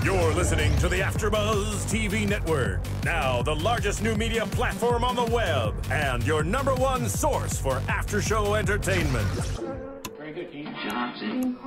You're listening to the AfterBuzz TV network. Now, the largest new media platform on the web and your #1 source for after-show entertainment. Very good, Keith. Johnson.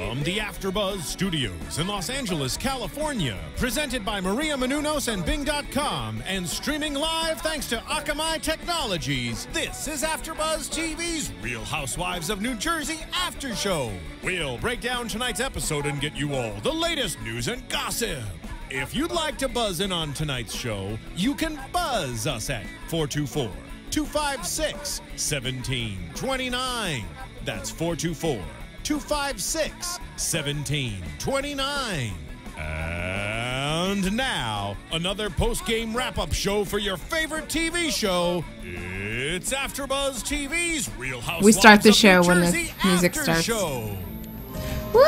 From the AfterBuzz Studios in Los Angeles, California, presented by Maria Menounos and Bing.com, and streaming live thanks to Akamai Technologies, this is AfterBuzz TV's Real Housewives of New Jersey After Show. We'll break down tonight's episode and get you all the latest news and gossip. If you'd like to buzz in on tonight's show, you can buzz us at 424-256-1729. That's 424-256-1729. And now, another post-game wrap-up show for your favorite TV show. It's AfterBuzz TV's Real Housewives We start the of show New when the Jersey music After starts. Show. Woo!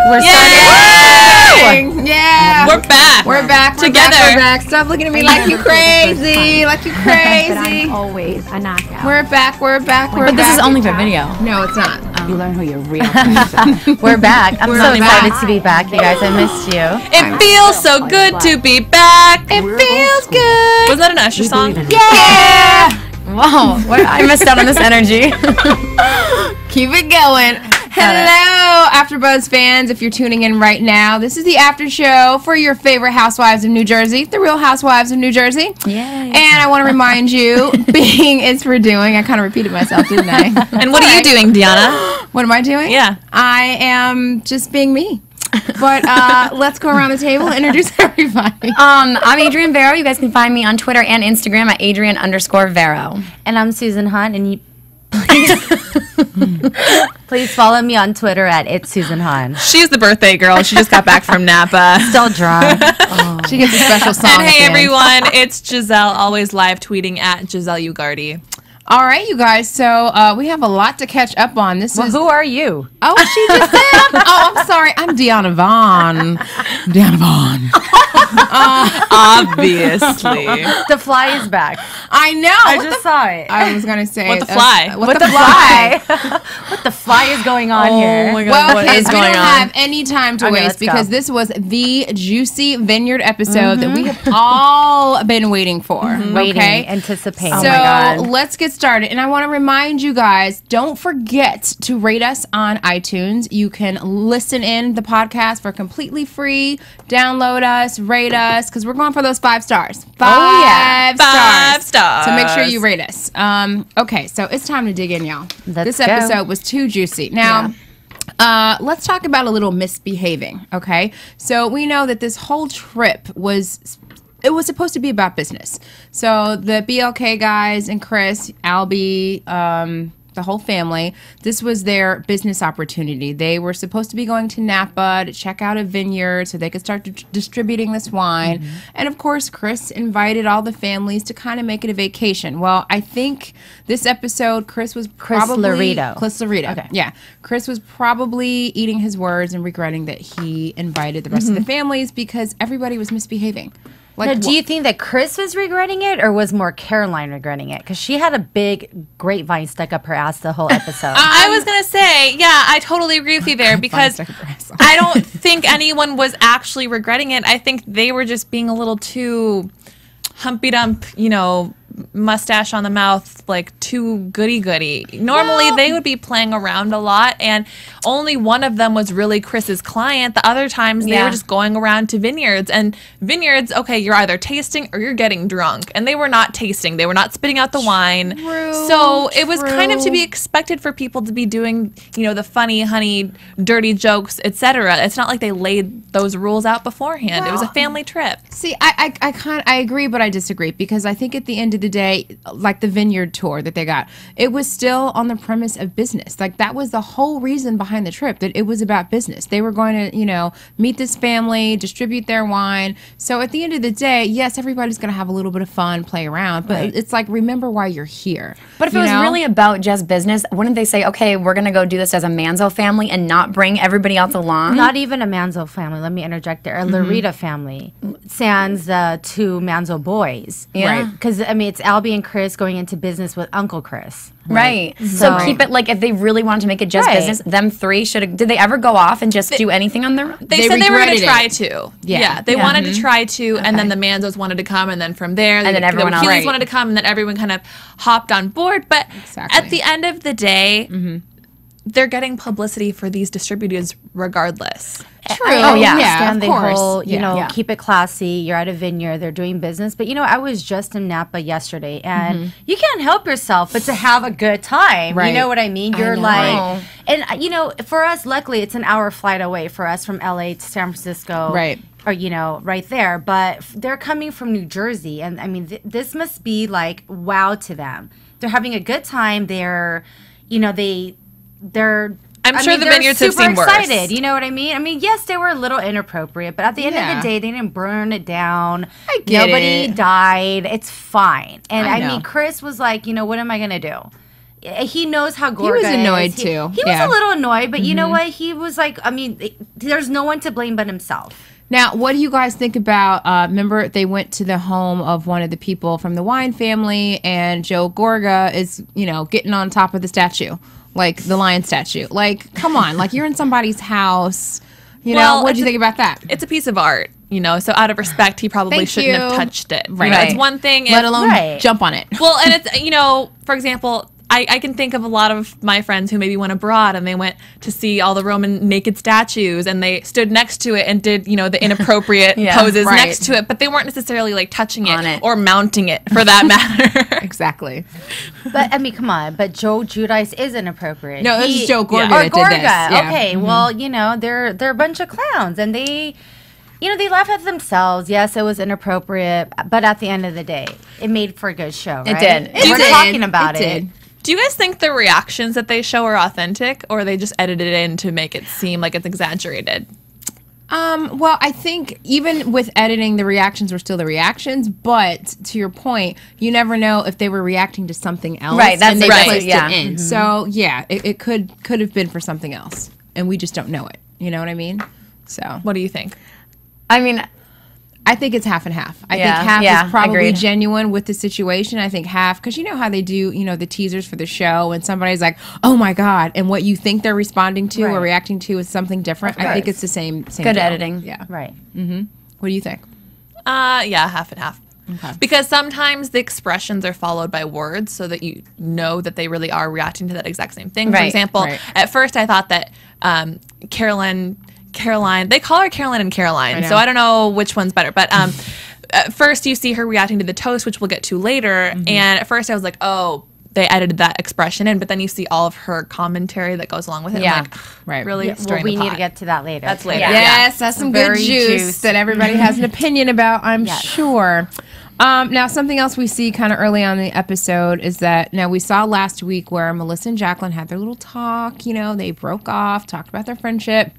We're starting. Yeah. We're back. We're back. Together. We're back. Stop looking at me like you crazy. Like you crazy. I'm always a knockout. We're back. We're back. We're But back. this is only for video. No, it's not. You learn who your real friends are. We're back. I'm We're so back. excited to be back, you guys. I missed you. I'm It feels so good to be back. It feels good. Wasn't that an Usher song? Yeah. Wow. I missed out on this energy. Keep it going. Hello, AfterBuzz fans. If you're tuning in right now, this is the after show for your favorite housewives of New Jersey, the Real Housewives of New Jersey. Yay. And I want to remind you, being is for doing. I kind of repeated myself, didn't I? And what are you doing, Diona? What am I doing? Yeah. I am just being me. But let's go around the table and introduce everybody. I'm Adrienne Vairo. You guys can find me on Twitter and Instagram at Adrienne_Vairo. And I'm Susan Hahn, and you please follow me on Twitter at It's Susan Hahn. She's the birthday girl. She just got back from Napa. Still drunk. She gets a special song. And at hey, the end. everyone. It's Giselle, always live tweeting at Giselle Ugarte. All right, you guys. So we have a lot to catch up on. This Well, is. who are you? Oh, she just said. Oh, I'm sorry. I'm Diona Vaughan. Diona Vaughan. Obviously. The Fly is back. I know. I just saw it. I was gonna say What the fly? What the Fly? What the Fly is going on here? Oh my God. Well, What kids, is we going don't on? have any time to Okay, waste let's go. because this was the juicy vineyard episode that we have all been waiting for. Waiting, Okay. anticipating. So Oh my God. let's get started. And I want to remind you guys, don't forget to rate us on iTunes. You can listen in the podcast for completely free. Download us, rate us, because we're going for those 5 stars. Five Five stars. So make sure you rate us. Okay, so it's time to dig in, y'all. Let's This go. episode was too juicy. Now, let's talk about a little misbehaving, okay? So we know that this whole trip was supposed to be about business. So the BLK guys and Chris, Albie, the whole family, this was their business opportunity. They were supposed to be going to Napa to check out a vineyard so they could start distributing this wine. And of course, Chris invited all the families to kind of make it a vacation. Well, I think this episode, Chris Laredo. Okay. Yeah. Chris was probably eating his words and regretting that he invited the rest of the families because everybody was misbehaving. Now, do you think that Chris was regretting it, or was more Caroline regretting it? Because she had a big grapevine stuck up her ass the whole episode. I was going to say, yeah, I totally agree with you there because I don't think anyone was actually regretting it. I think they were just being a little too humpy-dump, mustache on the mouth, like too goody-goody. Normally, they would be playing around a lot, and only one of them was really Chris's client. The other times, they were just going around to vineyards. And vineyards, okay, you're either tasting or you're getting drunk. And they were not tasting. They were not spitting out the wine. So it was kind of to be expected for people to be doing, the funny, honey, dirty jokes, etc. It's not like they laid those rules out beforehand. It was a family trip. See, I agree, but I disagree because I think at the end of the day, like the vineyard tour that they got, it was still on the premise of business. Like that was the whole reason behind the trip, that it was about business. They were going to, meet this family, distribute their wine. So at the end of the day, yes, everybody's going to have a little bit of fun, play around, but it's like, remember why you're here. But if it was really about just business, wouldn't they say, okay, we're going to go do this as a Manzo family and not bring everybody else along? Not even a Manzo family. Let me interject there. A Larita family. Sans the 2 Manzo boys. Yeah. Right. Because, it's Albie and Chris going into business with Uncle Chris. Right. So keep it like if they really wanted to make it just business, them three should have. Did they ever go off and just do anything on their? They said they were going to try regretted to. Yeah. They wanted to try to, and then the Manzos wanted to come, and then from there, And then everyone else. Heelys wanted to come, and then everyone kind of hopped on board. But at the end of the day, they're getting publicity for these distributors regardless. True. I yeah, understand of the course. whole, you know, Yeah. keep it classy. You're at a vineyard, they're doing business. But, you know, I was just in Napa yesterday, and you can't help yourself but to have a good time. Right. You know what I mean? You're know. like, and, you know, for us, luckily, it's an hour flight away for us from LA to San Francisco. Right. Or, you know, right there. But they're coming from New Jersey. And, I mean, this must be like wow to them. They're having a good time. They're, you know, they're... I'm sure the vineyards have super seen worse. excited. You know what I mean? I mean, yes, they were a little inappropriate, but at the end of the day, they didn't burn it down. I get Nobody it. died. It's fine. And I I know. mean, Chris was like, you know, what am I gonna do? He knows how Gorga was annoyed is. too. He Yeah. was a little annoyed, but you know what? He was like, I mean, there's no one to blame but himself. Now, what do you guys think about, remember they went to the home of one of the people from the Whine family, and Joe Gorga is, you know, getting on top of the statue, like the lion statue. Like, come on, like you're in somebody's house. You know, what do you think about that? It's a piece of art, you know, so out of respect, he probably Thank shouldn't have you. touched it. Right. You know, it's one thing. Let if- alone jump on it. Well, and it's, you know, for example, I can think of a lot of my friends who maybe went abroad and they went to see all the Roman naked statues and they stood next to it and did, you know, the inappropriate poses right. next to it, but they weren't necessarily like touching On it it. or mounting it for that matter. Exactly. But I mean, come on. But Joe Giudice is inappropriate. No, this is Joe Gorga Or that did Gorga. this. Yeah. Okay. Well, you know, they're a bunch of clowns, and they, you know, they laugh at themselves. Yes, it was inappropriate, but at the end of the day, it made for a good show. It Right? did. And we're talking about it. Do you guys think the reactions that they show are authentic or they just edited it in to make it seem like it's exaggerated? Well, I think even with editing, the reactions were still the reactions. But to your point, you never know if they were reacting to something else, Right, that's and they right, placed yeah. it in. So yeah, it could have been for something else, and we just don't know it. You know what I mean? So What do you think? I mean, I think it's half and half. I Yeah, think half yeah, is probably agreed. genuine with the situation. I think half, because you know how they do, you know, the teasers for the show, and somebody's like, "Oh my god," and what you think they're responding to or Right. reacting to is something different. I think it's the same. Good deal. editing. Yeah. Right. What do you think? Yeah, half and half. Okay. Because sometimes the expressions are followed by words so that you know that they really are reacting to that exact same thing. For Right, example, right. at first I thought that Caroline, they call her Caroline and Caroline, so I don't know which one's better. But at first you see her reacting to the toast, which we'll get to later. And at first I was like, oh, they edited that expression in, but then you see all of her commentary that goes along with it. Yeah. I'm like, Right. really? Well, stirring we the need to pot. get to that later. That's later. Yeah. Yes, that's some good Very juice juice. that everybody has an opinion about, I'm sure. Now, something else we see kind of early on in the episode is that now we saw last week where Melissa and Jacqueline had their little talk. You know, they broke off, talked about their friendship.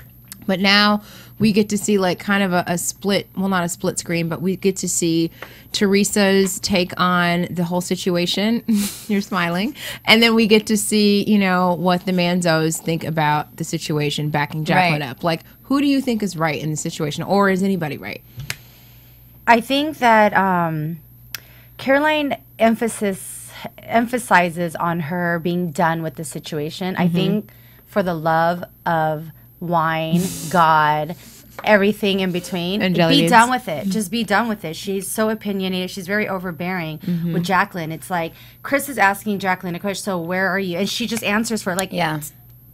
But now we get to see like kind of a split, well, not a split screen, but we get to see Teresa's take on the whole situation. You're smiling. And then we get to see, you know, what the Manzos think about the situation, backing Jacqueline Right. up. Like, who do you think is right in the situation, or is anybody right? I think that Caroline emphasizes on her being done with the situation. I think for the love of wine, God, everything in between, And jelly be beans. done with it. Just be done with it. She's so opinionated. She's very overbearing with Jacqueline. It's like Chris is asking Jacqueline a question, so where are you? And she just answers for it, like, yeah.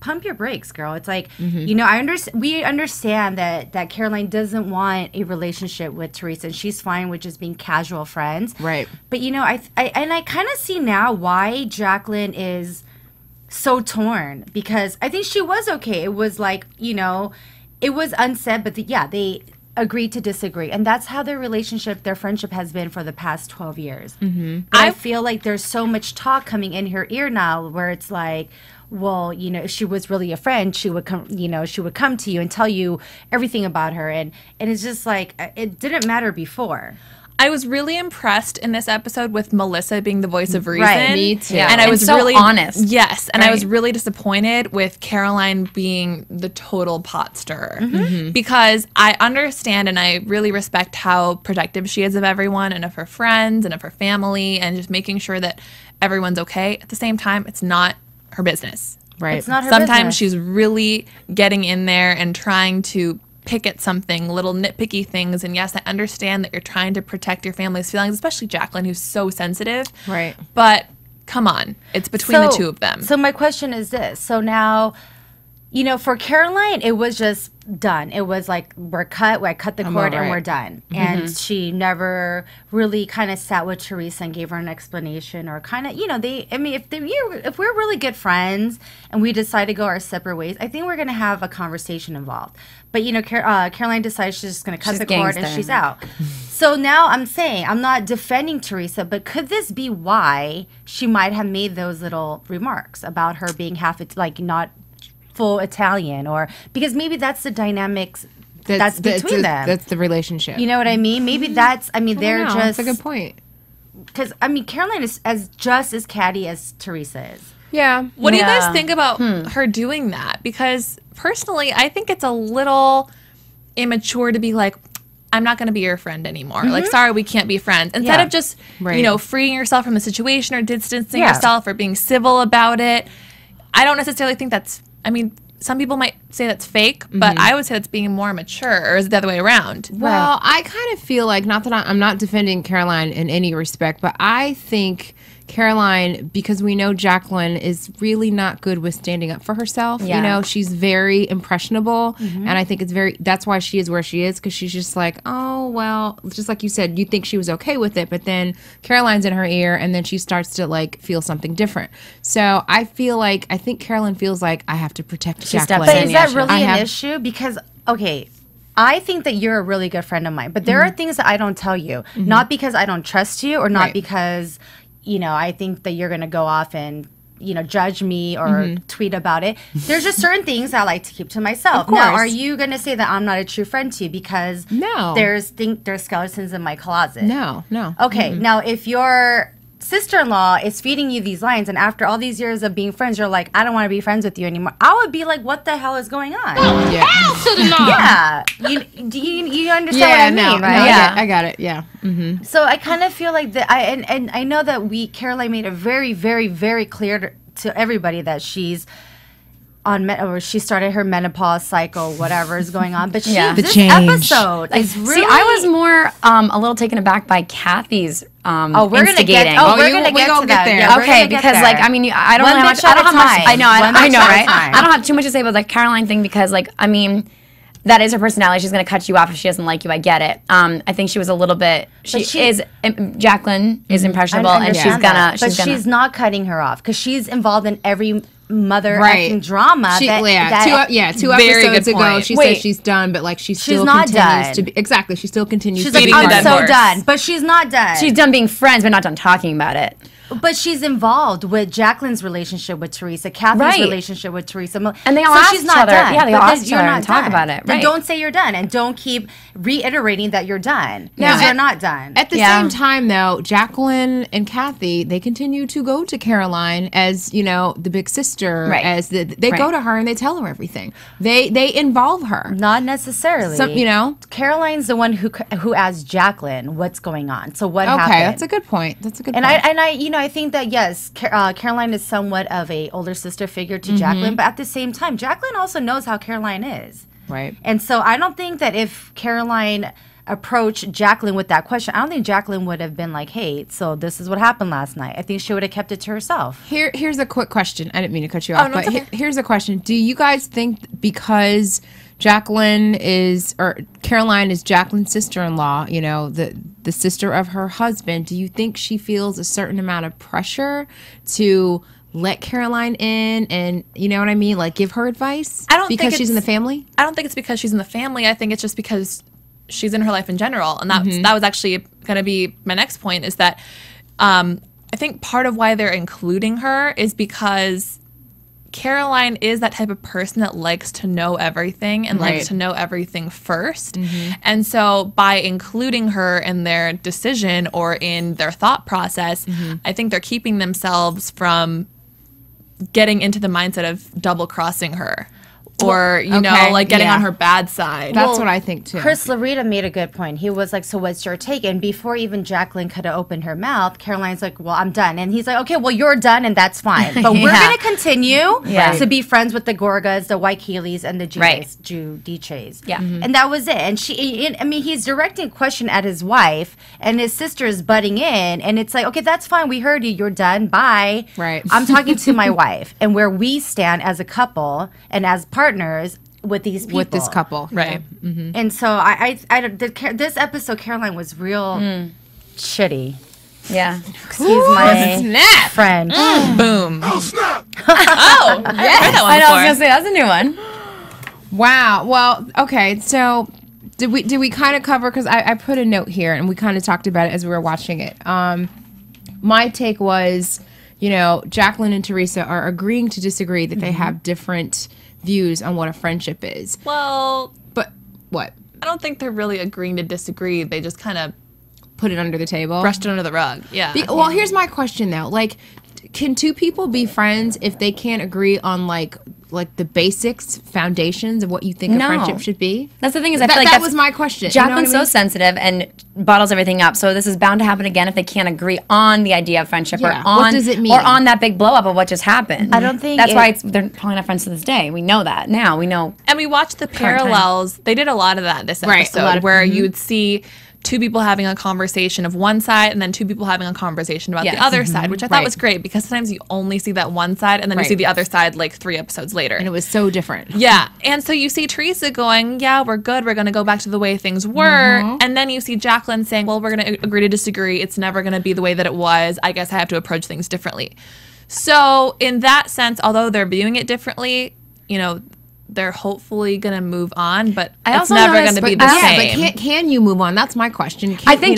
pump your brakes, girl. It's like, you know, we understand that Caroline doesn't want a relationship with Teresa, and she's fine with just being casual friends. Right. But, you know, I kind of see now why Jacqueline is so torn, because I think she was okay. It was like, you know, it was unsaid, but they agreed to disagree. And that's how their relationship, their friendship has been for the past 12 years. But I feel like there's so much talk coming in her ear now where it's like, well, you know, if she was really a friend, she would come, you know, she would come to you and tell you everything about her. And it's just like, it didn't matter before. I was really impressed in this episode with Melissa being the voice of reason. Right, me too. Yeah. And I was so really honest. Yes, and I Right. was really disappointed with Caroline being the total pot stirrer because I understand and I really respect how protective she is of everyone and of her friends and of her family and just making sure that everyone's okay. At the same time, it's not her business. Right. It's not her Sometimes business. she's really getting in there and trying to pick at something, little nitpicky things. And yes, I understand that you're trying to protect your family's feelings, especially Jacqueline, who's so sensitive. Right. But come on, it's between the two of them. So my question is this. So now, you know, for Caroline, it was just done. It was like, we're cut, I cut the cord and over we're it. done. And she never really kind of sat with Teresa and gave her an explanation or kind of, you know, if we're really good friends and we decide to go our separate ways, I think we're going to have a conversation involved. But, you know, Caroline decides she's just going to cut She's the cord and gangster. she's out. So now I'm saying, I'm not defending Teresa, but could this be why she might have made those little remarks about her being like not full Italian, or because maybe that's the dynamics that's between them. That's the relationship. You know what I mean? Maybe that's, I mean, they're just. That's a good point. Because, I mean, Caroline is just as catty as Teresa is. Yeah. What do you Yeah. guys think about her doing that? Because personally, I think it's a little immature to be like, I'm not going to be your friend anymore. Like, sorry, we can't be friends. Instead Yeah. of just, Right. you know, freeing yourself from the situation or distancing Yeah. yourself or being civil about it. I don't necessarily think that's, I mean, some people might say that's fake, but I would say that's being more mature, or is it the other way around? Well, I kind of feel like, not that I'm not defending Caroline in any respect, but I think Caroline, because we know Jacqueline is really not good with standing up for herself. Yeah. You know, she's very impressionable. And I think that's why she is where she is, because she's just like, oh, well, just like you said, you think she was okay with it, but then Caroline's in her ear and then she starts to like feel something different. So I think Caroline feels like I have to protect She steps Jacqueline. in, But is yeah, that really I an have- issue? Because, okay, I think that you're a really good friend of mine, but there are things that I don't tell you. Not because I don't trust you or not Right. because, you know, I think that you're going to go off and, you know, judge me or tweet about it. There's just certain things I like to keep to myself. Of Now, course. are you going to say that I'm not a true friend to you because No. there's skeletons in my closet? No. Okay, now if your sister-in-law is feeding you these lines and after all these years of being friends, you're like, I don't want to be friends with you anymore, I would be like, what the hell is going on? Yeah. Yeah. You understand what I mean, right? Yeah. I got it. Yeah. So I kind of feel like that and I know that Caroline made it very, very, very clear to everybody that she's on or she started her menopause cycle, whatever is going on. But Yeah. The this change. episode is really See, I was more a little taken aback by Kathy's we're gonna instigating. get. We're we gonna get gonna to get that. there. Yeah, we're Okay, gonna get because there. like I mean, I don't One know how bitch much. I at don't a have much. time. I know. One I know, bitch at a right? time. I don't have too much to say about the Caroline thing because, like, I mean, that is her personality. She's gonna cut you off if she doesn't like you. I get it. I think she was a little bit. Jacqueline is impressionable, and she's understand gonna. that. But she's not cutting her off because she's involved in every mother effing drama. Two Very episodes good ago, point. she Wait. said she's done, but like she still not continues done. to be exactly. She still continues. She's to like, be Beating the I'm dead so horse. done, but she's not done. She's done being friends, but not done talking about it. But she's involved with Jacqueline's relationship with Teresa, Kathy's Right. relationship with Teresa. And they all so ask she's each not other- done. yeah, they all But ask each you're other not and talk done. about it, Then right. don't say you're done and don't keep reiterating that you're done. Now, Because you're not done. At the Yeah. same time, though, Jacqueline and Kathy, they continue to go to Caroline as, you know, the big sister. Right. As they go Right. to her and they tell her everything. They involve her. Not necessarily. You know. Caroline's the one who asked Jacqueline what's going on. So what Okay, happened? that's a good point. And I, you know, I think that yes, Caroline is somewhat of a older sister figure to Jacqueline, but at the same time, Jacqueline also knows how Caroline is. Right. And so I don't think that if Caroline approached Jacqueline with that question, I don't think Jacqueline would have been like, hey, so this is what happened last night. I think she would have kept it to herself. Here's a quick question. I didn't mean to cut you off, no, but it's okay. here's a question. Do you guys think because Caroline is Jacqueline's sister-in-law, you know, the sister of her husband, do you think she feels a certain amount of pressure to let Caroline in and, you know what I mean, like give her advice? I don't think because she's in the it's- family? I don't think it's because she's in the family. I think it's just because she's in her life in general. And that was actually going to be my next point is that I think part of why they're including her is because Caroline is that type of person that likes to know everything and likes to know everything first. And so by including her in their decision or in their thought process, I think they're keeping themselves from getting into the mindset of double crossing her. Or, you know, like getting on her bad side. That's what I think, too. Chris Larita made a good point. He was like, so what's your take? And before even Jacqueline could have opened her mouth, Caroline's like, well, I'm done. And he's like, okay, well, you're done, and that's fine. But we're going to continue to be friends with the Gorgas, the White Keeleys, and the Giudices. Yeah. And that was it. And he's directing a question at his wife, and his sister is butting in. And it's like, okay, that's fine. We heard you. You're done. Bye. Right. I'm talking to my wife and where we stand as a couple and as partners with these people. With this couple. Right. And so this episode, Caroline was real shitty. Yeah. Excuse my friend. Boom. I was going to say, that's a new one. Wow. Well, okay. So did we kind of cover, because I put a note here and we kind of talked about it as we were watching it. My take was, you know, Jacqueline and Teresa are agreeing to disagree that they have different views on what a friendship is. Well, but what? I don't think they're really agreeing to disagree. They just kind of put it under the table. Brushed it under the rug. Yeah. Well, here's my question though. Like, can two people be friends if they can't agree on like the basics, foundations of what you think a friendship should be? That's the thing is, I feel like that was my question. Jacqueline's so sensitive and bottles everything up. So this is bound to happen again if they can't agree on the idea of friendship or on what does it mean? Or on that big blow up of what just happened. I don't think that's why they're probably not friends to this day. We know that now. We know. And we watched the parallels. They did a lot of that this episode, where you would see two people having a conversation of one side and then two people having a conversation about the other side, which I thought was great because sometimes you only see that one side and then you see the other side like 3 episodes later. And it was so different. Yeah. And so you see Teresa going, yeah, we're good. We're going to go back to the way things were. And then you see Jacqueline saying, well, we're going to agree to disagree. It's never going to be the way that it was. I guess I have to approach things differently. So in that sense, although they're viewing it differently, you know, they're hopefully going to move on, but it's never going to be the same. But can you move on? That's my question. I think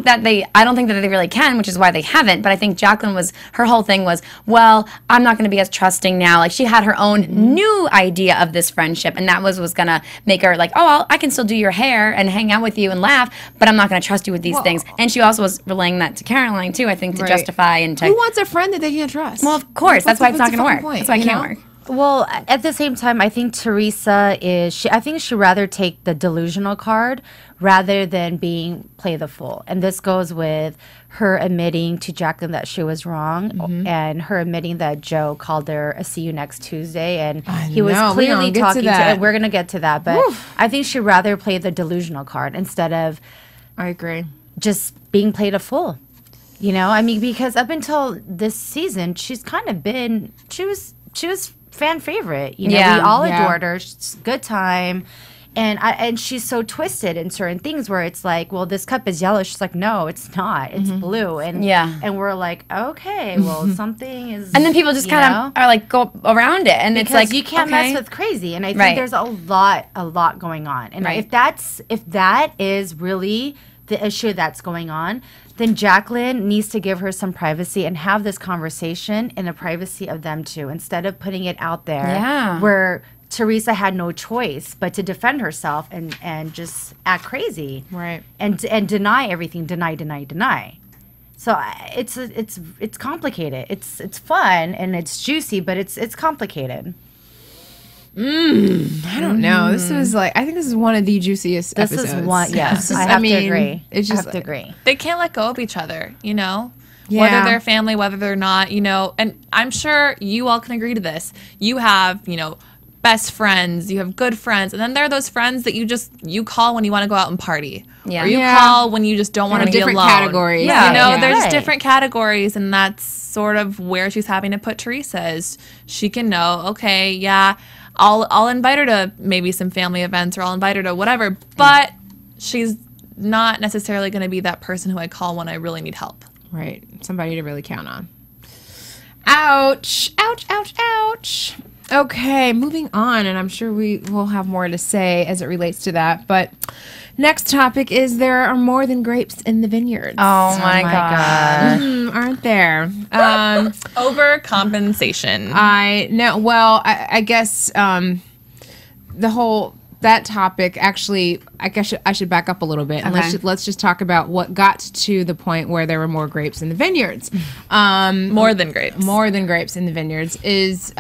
that I don't think that they really can, which is why they haven't. But I think Jacqueline her whole thing was, well, I'm not going to be as trusting now. Like she had her own new idea of this friendship, and that was going to make her like, oh, I can still do your hair and hang out with you and laugh, but I'm not going to trust you with these things. And she also was relaying that to Caroline too, I think, to justify and to. Who wants a friend that they can't trust? Well, of course, that's why it's not going to work. That's why it can't work. Well, at the same time, I think Teresa I think she'd rather take the delusional card rather than play the fool. And this goes with her admitting to Jacqueline that she was wrong and her admitting that Joe called her a see you next Tuesday. And he was clearly talking to and we're going to get to that. But I think she'd rather play the delusional card instead of I agree. Just being played a fool. You know, I mean, because up until this season, she's kind of been, she was fan favorite. You know, we all adored her. She's a good time. And she's so twisted in certain things where it's like, well, this cup is yellow. She's like, no, it's not. It's blue. And we're like, okay, well, something is. And then people just kind of are like go around it, and because it's like you can't mess with crazy. And I think there's a lot going on. And if that is really the issue that's going on, then Jacqueline needs to give her some privacy and have this conversation in the privacy of them two instead of putting it out there where Teresa had no choice but to defend herself and just act crazy. Right. And deny everything, deny. So it's complicated. It's fun and it's juicy, but it's complicated. I don't know. This is I think this is one of the juiciest episodes. This is one, yes. I have to agree. It's just, I have to agree. They can't let go of each other, you know? Whether they're family, whether they're not, you know. And I'm sure you all can agree to this. You have, you know, best friends, you have good friends, and then there are those friends that you call when you want to go out and party. Yeah. Or you call when you just don't want to be alone. Categories. Yeah. You know, there's different categories, and that's sort of where she's having to put Teresa is she can know, okay, I'll invite her to maybe some family events or I'll invite her to whatever, but she's not necessarily going to be that person who I call when I really need help. Right. Somebody to really count on. Ouch. Ouch, ouch, ouch. Okay, moving on, and I'm sure we will have more to say as it relates to that. But next topic is there are more than grapes in the vineyards. Oh my God. Aren't there? Overcompensation. I know. Well, I guess that topic actually, I guess I should back up a little bit and let's just talk about what got to the point where there were more grapes in the vineyards. More than grapes. More than grapes in the vineyards is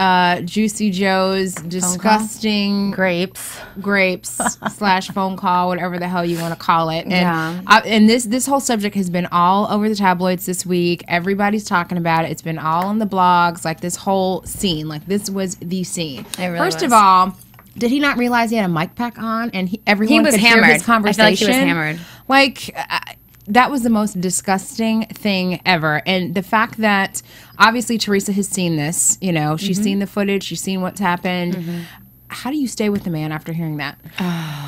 Juicy Joe's disgusting grapes / phone call, whatever the hell you want to call it. And and this whole subject has been all over the tabloids this week. Everybody's talking about it. It's been all on the blogs. Like this whole scene. Like this was the scene. It really First was. of all, did he not realize he had a mic pack on and everyone was could hammered. hear his conversation? I feel like he was hammered. Like, that was the most disgusting thing ever. And the fact that obviously Teresa has seen this, you know, she's seen the footage, she's seen what's happened. How do you stay with the man after hearing that?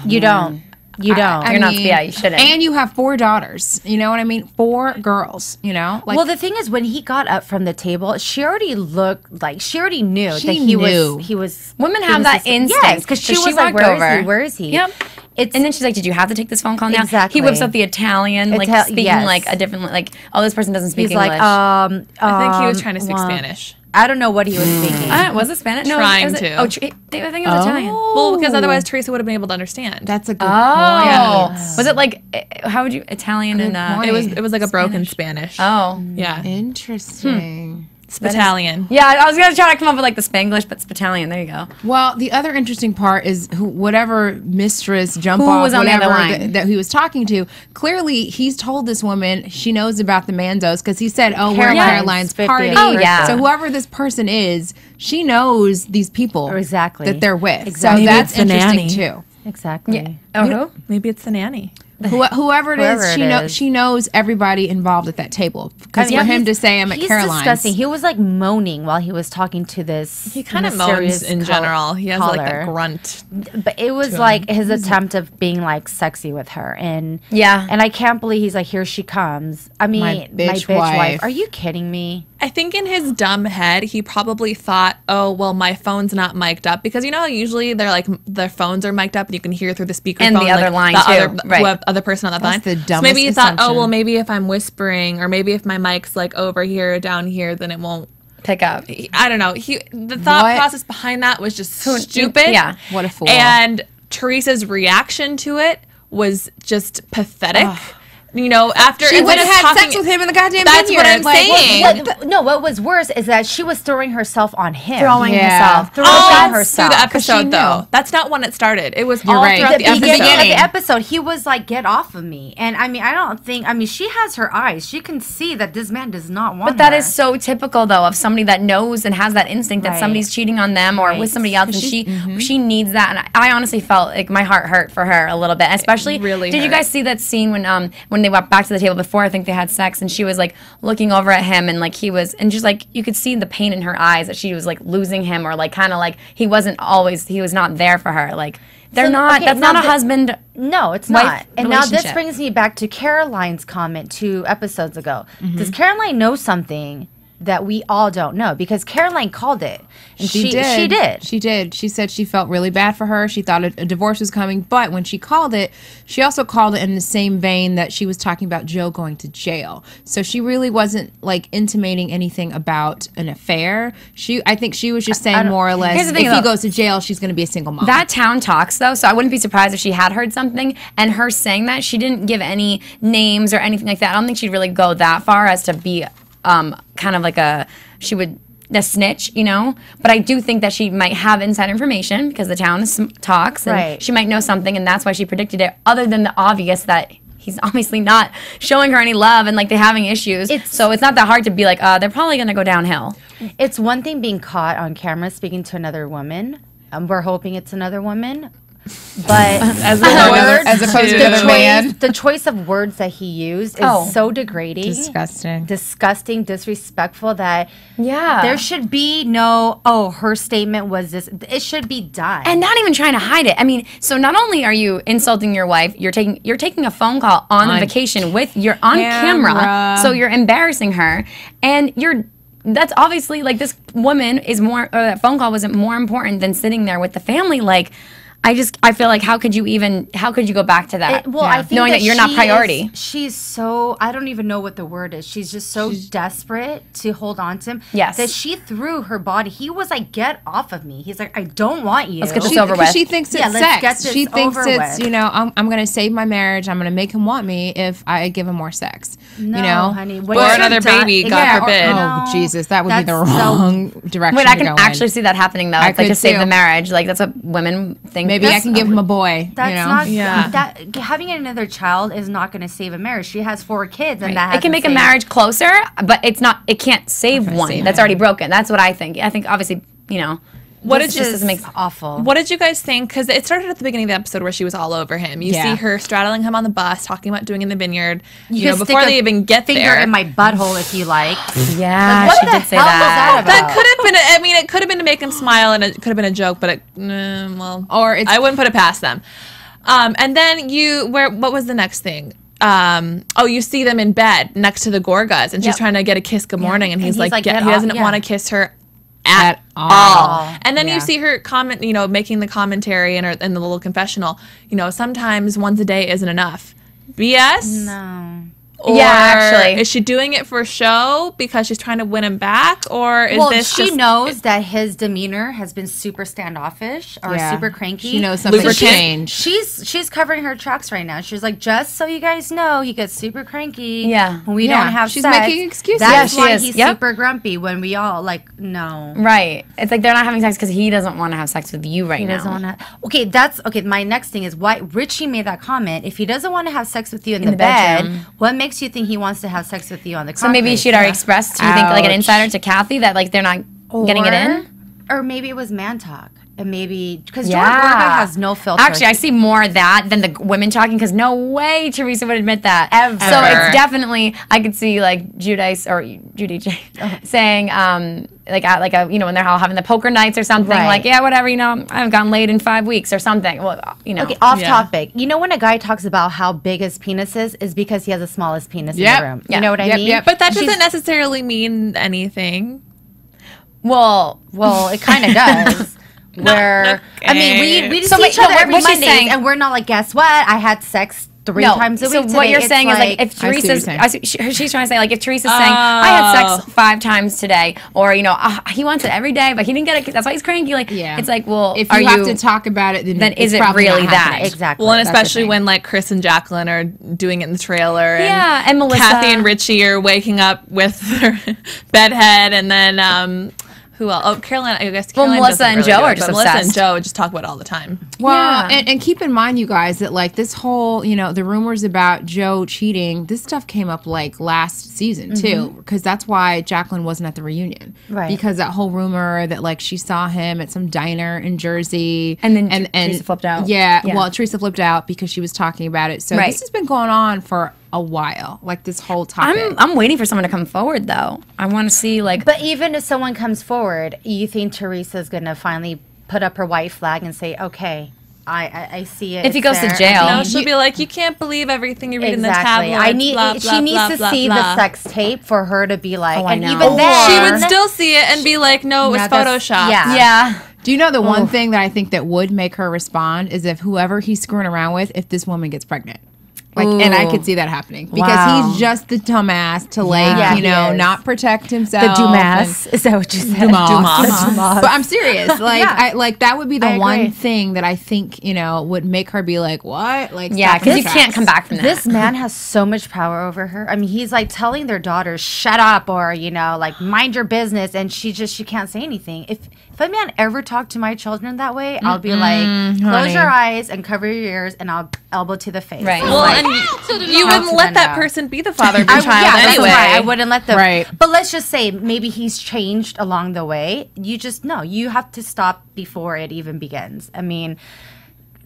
You don't. You don't. You're not. Yeah, you shouldn't. And you have 4 daughters. You know what I mean? 4 girls. You know. Like, well, the thing is, when he got up from the table, she already looked like she already knew that he knew. was. He was. Women he have was that this- instinct. Yes, because she was like, walked over. Where is he? Yep. And then she's like, "Did you have to take this phone call now?" Exactly. He whips up the Italian, like speaking yes. like a different, like, oh, this person doesn't speak He's English. like, I think he was trying to speak Spanish. I don't know what he was speaking. Was it Spanish? No, Trying it was, to. Oh, I think it was Italian. Well, because otherwise Teresa would have been able to understand. that's a good Oh, point. was it like? How would you Italian and? point. It was like a broken Spanish. Oh, Yeah. Interesting. Italian. yeah. I was gonna try to come up with like the Spanglish, but it's Italian. There you go. Well, the other interesting part is whatever mistress jump Who off, was on the other whatever line? that he was talking to. Clearly, he's told this woman she knows about the Manzos because he said, "Oh, we're at Caroline's Caroline's 50th party." Oh, yeah. So whoever this person is, she knows these people Exactly. that they're with. Exactly. So Maybe that's it's the interesting nanny. too. Exactly. Oh, who? Maybe it's the nanny. Whoever it Whoever is, it is. she knows everybody involved at that table. Because I mean, for him he's- to say, "I'm at he's Caroline's," disgusting. He was like moaning while he was talking to this. He kind of moans mysterious in general. He has like that caller. grunt. But it was like his attempt of being like sexy with her, and Yeah. and I can't believe he's like, here she comes. I mean, My bitch wife. Are you kidding me? I think in his dumb head, he probably thought, oh, well, my phone's not mic'd up. Because, you know, usually they're like, their phones are mic'd up and you can hear through the speakerphone. And the like, other line, the too. Right. other person on that line. the So dumbest maybe he thought, oh, assumption. well, maybe if I'm whispering or maybe if my mic's like over here or down here, then it won't. Pick up. I don't know. The thought What? process behind that was just stupid. Yeah. What a fool. And Teresa's reaction to it was just pathetic. You know, after she instead would of have had talking- sex with him in the goddamn That's vineyard. what I'm Like, saying. What was worse is that she was throwing herself on him. Throwing Yeah. herself. Throwing all herself. through the 'Cause she episode, knew. though. That's not when it started. It was You're all right. throughout At the the episode. beginning of the episode, he was like, "Get off of me!" And I mean, she has her eyes. She can see that this man does not want. But that her. is so typical, though, of somebody that knows and has that instinct that Right. somebody's cheating on them or with somebody else, and she needs that. And I honestly felt like my heart hurt for her a little bit, especially. really Did you hurt. guys see that scene when they went back to the table before? I think they had sex, and she was like looking over at him, and like he was, and just like you could see the pain in her eyes that she was like losing him, or like kind of like he was not there for her. Like they're So, not. okay, that's now not a the- husband. No, it's wife not. And now this relationship. brings me back to Caroline's comment 2 episodes ago. Mm-hmm. Does Caroline know something that we all don't know? Because Caroline called it. And she did. She did. She said she felt really bad for her. She thought a divorce was coming. But when she called it, she also called it in the same vein that she was talking about Joe going to jail. So she really wasn't like intimating anything about an affair. I think she was just saying more or less, Here's the thing, if he though. goes to jail, she's going to be a single mom. That town talks, though, so I wouldn't be surprised if she had heard something. And her saying that, she didn't give any names or anything like that. I don't think she'd really go that far as to be kind of like a snitch, you know? But I do think that she might have inside information because the town talks, and Right. she might know something, and that's why she predicted it, other than the obvious that he's obviously not showing her any love and like they're having issues. So it's not that hard to be like, they're probably going to go downhill. It's one thing being caught on camera speaking to another woman. We're hoping it's another woman. But as opposed to the man. The choice of words that he used is so degrading. Disgusting, disrespectful that there should be no, her statement was this. It should be done. And not even trying to hide it. I mean, so not only are you insulting your wife, you're taking a phone call on vacation with on camera. So you're embarrassing her, and you're that's obviously like this woman is more, or that phone call wasn't more important than sitting there with the family. Like, I feel like how could you go back to that? I think knowing that you're not priority. She's so, I don't even know what the word is. She's just so desperate to hold on to him. Yes. That she threw her body. He was like, get off of me. He's like, I don't want you. Let's get this over with. She thinks it's let's sex. get this She thinks over it's, with. I'm going to save my marriage. I'm going to make him want me if I give him more sex. No, honey. Or another baby, God forbid. Oh, Jesus. That would be the That's wrong direction Wait, I to can go in. actually see that happening though. It's like could to save too. the marriage. Like that's what women think. Maybe I can give him a boy. That's not that having another child is not going to save a marriage. She has 4 kids, and that it can make a marriage closer, but it's not. It can't save one save that's it. already broken. That's what I think. I think obviously, What this did just you- doesn't make awful. What did you guys think? Because it started at the beginning of the episode where she was all over him. You see her straddling him on the bus, talking about doing in the vineyard. You know, can before stick they a even get finger there. in my butthole if you like. Yeah, What she the did say hell that. was that about? That could have been. I mean, it could have been to make him smile, and it could have been a joke. But I wouldn't put it past them. And then what was the next thing? You see them in bed next to the Gorgas, and she's trying to get a kiss good morning, and he's like he doesn't want to kiss her at all. And then you see her comment, making the commentary in the little confessional, sometimes once a day isn't enough. BS? No. Or Yeah, actually. is she doing it for show because she's trying to win him back, or is this she just knows that his demeanor has been super standoffish or super cranky. She knows something's Lubricant. changed. She's covering her tracks right now. She's like, just so you guys know, he gets super cranky. Yeah. when we Yeah, don't have she's sex. making excuses. That's Yeah, she why is. he's Yep. super grumpy when we all like no. Right. It's like they're not having sex because he doesn't want to have sex with you right He now. doesn't want to. Okay, my next thing is why Richie made that comment. If he doesn't want to have sex with you in the bed, bedroom. what makes you think he wants to have sex with you on the So maybe she'd already expressed, do you think, like an insider to Kathy that like they're not getting it in? Or maybe it was man talk. And maybe, because Yeah. George Gorga has no filter. Actually, I see more of that than the women talking because no way Teresa would admit that. Ever. So it's definitely, I could see like Judy J saying, like when they're all having the poker nights or something, Right. like, yeah, whatever, I haven't gotten laid in 5 weeks or something. Well, Okay, off topic. You know when a guy talks about how big his penis is because he has the smallest penis in Yep. the room. Yeah. You know what I Yep, mean? yep. But that doesn't necessarily mean anything. Well, Well, it kind of does. Where I mean, we just So see wait, each other no, every what she's Monday, saying- and we're not like, guess what? I had sex 3 times a week. So what today. you're It's saying is like if I see what you're Teresa's, saying. she's trying to say like if Teresa's saying I had sex 5 times today, or he wants it every day, but he didn't get it. That's why he's cranky. Like it's like, well, if are you have to talk about it, then is it's it probably really not that? happening. exactly. Well, and That's the especially thing. when like Chris and Jacqueline are doing it in the trailer, and Yeah, and Melissa. Kathy and Richie are waking up with their bedhead, and then who else? Oh, Caroline. I guess. Caroline Melissa doesn't and really Joe do are it, just but Melissa and obsessed. Joe just talk about it all the time. Well, Yeah. and keep in mind, you guys, that like this whole, the rumors about Joe cheating, this stuff came up like last season too, because that's why Jacqueline wasn't at the reunion, Right. Because that whole rumor that like she saw him at some diner in Jersey, And then Teresa flipped out. Yeah, Yeah. well, Teresa flipped out because she was talking about it. So Right. this has been going on for a while, like this whole topic. I'm waiting for someone to come forward though. I want to see like. But even if someone comes forward, you think Teresa's gonna finally put up her white flag and say, "Okay, I see it." If he it's goes to there." jail. No, she'll be like, you can't believe everything you read in the Exactly. tabloids. I need. blah, she blah, needs blah, to blah, see blah. the sex tape for her to be like. Oh, I and know. even Or then, She would still see it and be like, no, it was No, that's- Photoshop. yeah. yeah. Do you know the one thing that I think that would make her respond is if whoever he's screwing around with, if this woman gets pregnant. Like, and I could see that happening because Wow. he's just the dumbass to like, Yeah, he is. not protect himself. the Dumas. Is that what you said? Dumas. But I'm serious. Like, Yeah. that would be the I one agree. thing that I think, would make her be like, what? Like, Yeah, stop in because you your can't tracks. come back from that. This man has so much power over her. I mean, he's like telling their daughters, "Shut up," or like mind your business, and she can't say anything. If a man ever talked to my children that way, I'll be like, close honey. your eyes and cover your ears, and I'll elbow to the face. Right. Well, Like, and you wouldn't to let the that now. person be the father of your I, child yeah, that's anyway. why I wouldn't let them. Right. But let's just say maybe he's changed along the way. You have to stop before it even begins. I mean,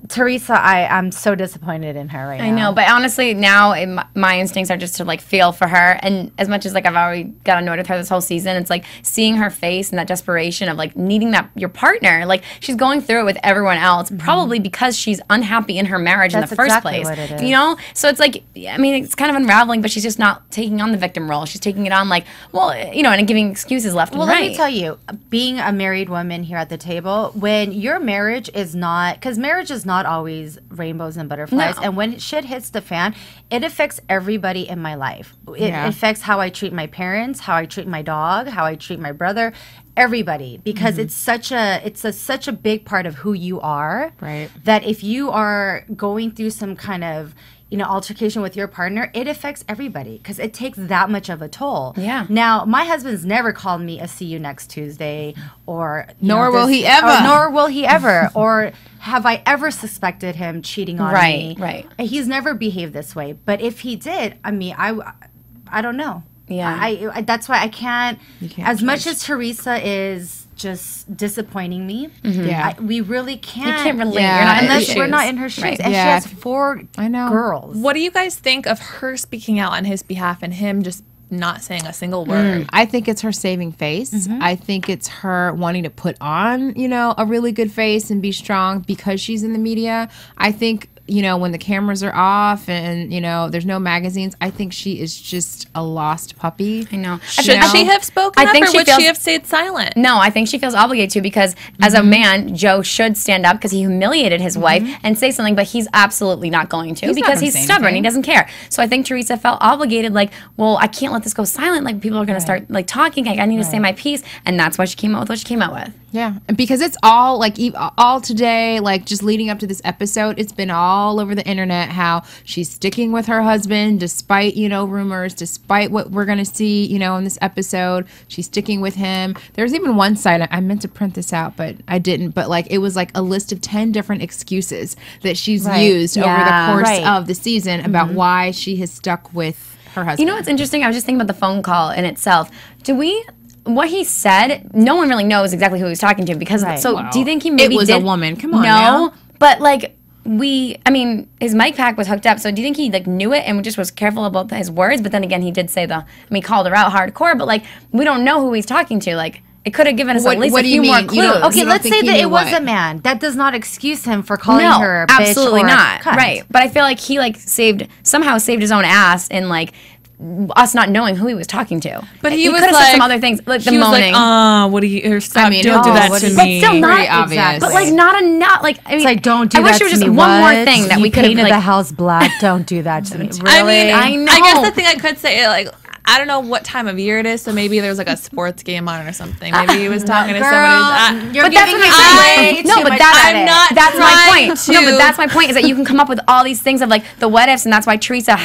Teresa, I'm so disappointed in her right now. I know, but honestly, now my instincts are just to like feel for her. And as much as like I've already got annoyed with her this whole season, it's like seeing her face and that desperation of like needing your partner. Like she's going through it with everyone else, probably because she's unhappy in her marriage in the first exactly place. what it is. You know, so it's like, I mean, it's kind of unraveling, but she's just not taking on the victim role. She's taking it on like, well, you know, and giving excuses left and right. Well, let me tell you, being a married woman here at the table, when your marriage is not, because marriage is not always rainbows and butterflies, and when shit hits the fan, it affects everybody in my life. It affects how I treat my parents, how I treat my dog, how I treat my brother, everybody, because it's such a big part of who you are. Right. That if you are going through some kind of altercation with your partner, it affects everybody because it takes that much of a toll. Yeah. Now, my husband's never called me a "see you next Tuesday" or Nor will he ever. Nor will he ever. Or have I ever suspected him cheating on me? Right. He's never behaved this way. But if he did, I mean, I don't know. Yeah. I that's why I can't. can't As much trust. as Teresa is just disappointing me, Yeah. we really can't. You can't relate. Yeah, You're not in her Unless shoes. we're not in her shoes. Right. And Yeah. she has 4 girls. What do you guys think of her speaking out on his behalf and him just not saying a single word? I think it's her saving face. I think it's her wanting to put on, a really good face and be strong because she's in the media. I think, when the cameras are off and, there's no magazines, I think she is just a lost puppy. I know. Should she have spoken up, or would she have stayed silent? No, I think she feels obligated to because as a man, Joe should stand up because he humiliated his wife and say something, but he's absolutely not going to He's not because gonna he's say stubborn. anything. He doesn't care. So I think Teresa felt obligated, like, well, I can't let this go silent. Like, people are going to start, like, talking. Like, I need to say my piece. And that's why she came out with what she came out with. Yeah, and because it's all all today, like just leading up to this episode, it's been all over the internet how she's sticking with her husband despite rumors, despite what we're gonna see in this episode. She's sticking with him. There's even one site I meant to print this out, but I didn't. But it was a list of 10 different excuses that she's used over the course of the season about why she has stuck with her husband. You know what's interesting? I was just thinking about the phone call in itself. What he said, no one really knows exactly who he was talking to because, do you think he maybe it was did? a woman. Come on No, now. but his mic pack was hooked up, so do you think he knew it and just was careful about his words? But then again, he did say he called her out hardcore, but we don't know who he's talking to. It could have given us at least a few more clues. Okay, let's say that it was a man. That does not excuse him for calling her a bitch absolutely or not. cunt. Right, but I feel like he somehow saved his own ass in us not knowing who he was talking to. But he was could have said some other things, like the he was moaning. what do you? Or stop! mean, don't do that to but me. still not Pretty obvious. But not enough. It's don't do I that wish to there was just me. one more What? thing that You we could have painted the house black. Don't do that to me. Really? I mean, I I guess know. the thing I could say, I don't know what time of year it is, so maybe there's a sports game on or something. Maybe he was talking to somebody. You're But that's giving what him I'm saying. way No, too but much that's credit. I'm not that's my trying point. to- No, but that's my point is that you can come up with all these things of the what ifs, and that's why Teresa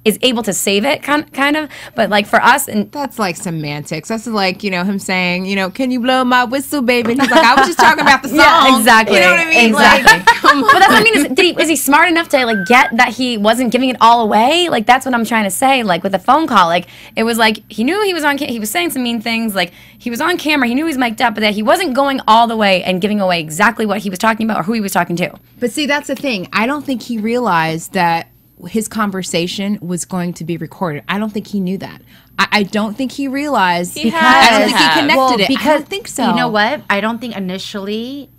is able to save it kind of. But for us, and That's semantics. That's him saying, can you blow my whistle, baby? And he's like, I was just talking about the song. yeah, exactly. You know what I mean? Exactly. Come on. But that's what I mean. Was he smart enough to get that he wasn't giving it all away? That's what I'm trying to say. With the phone call, it was he knew he was on. He was saying some mean things. He was on camera. He knew he was mic'd up, but that he wasn't going all the way and giving away exactly what he was talking about or who he was talking to. But see, that's the thing. I don't think he realized that his conversation was going to be recorded. I don't think he knew that. I don't think he realized He because has I don't to think he have. connected it. Because I don't think so. You know what? I don't think initially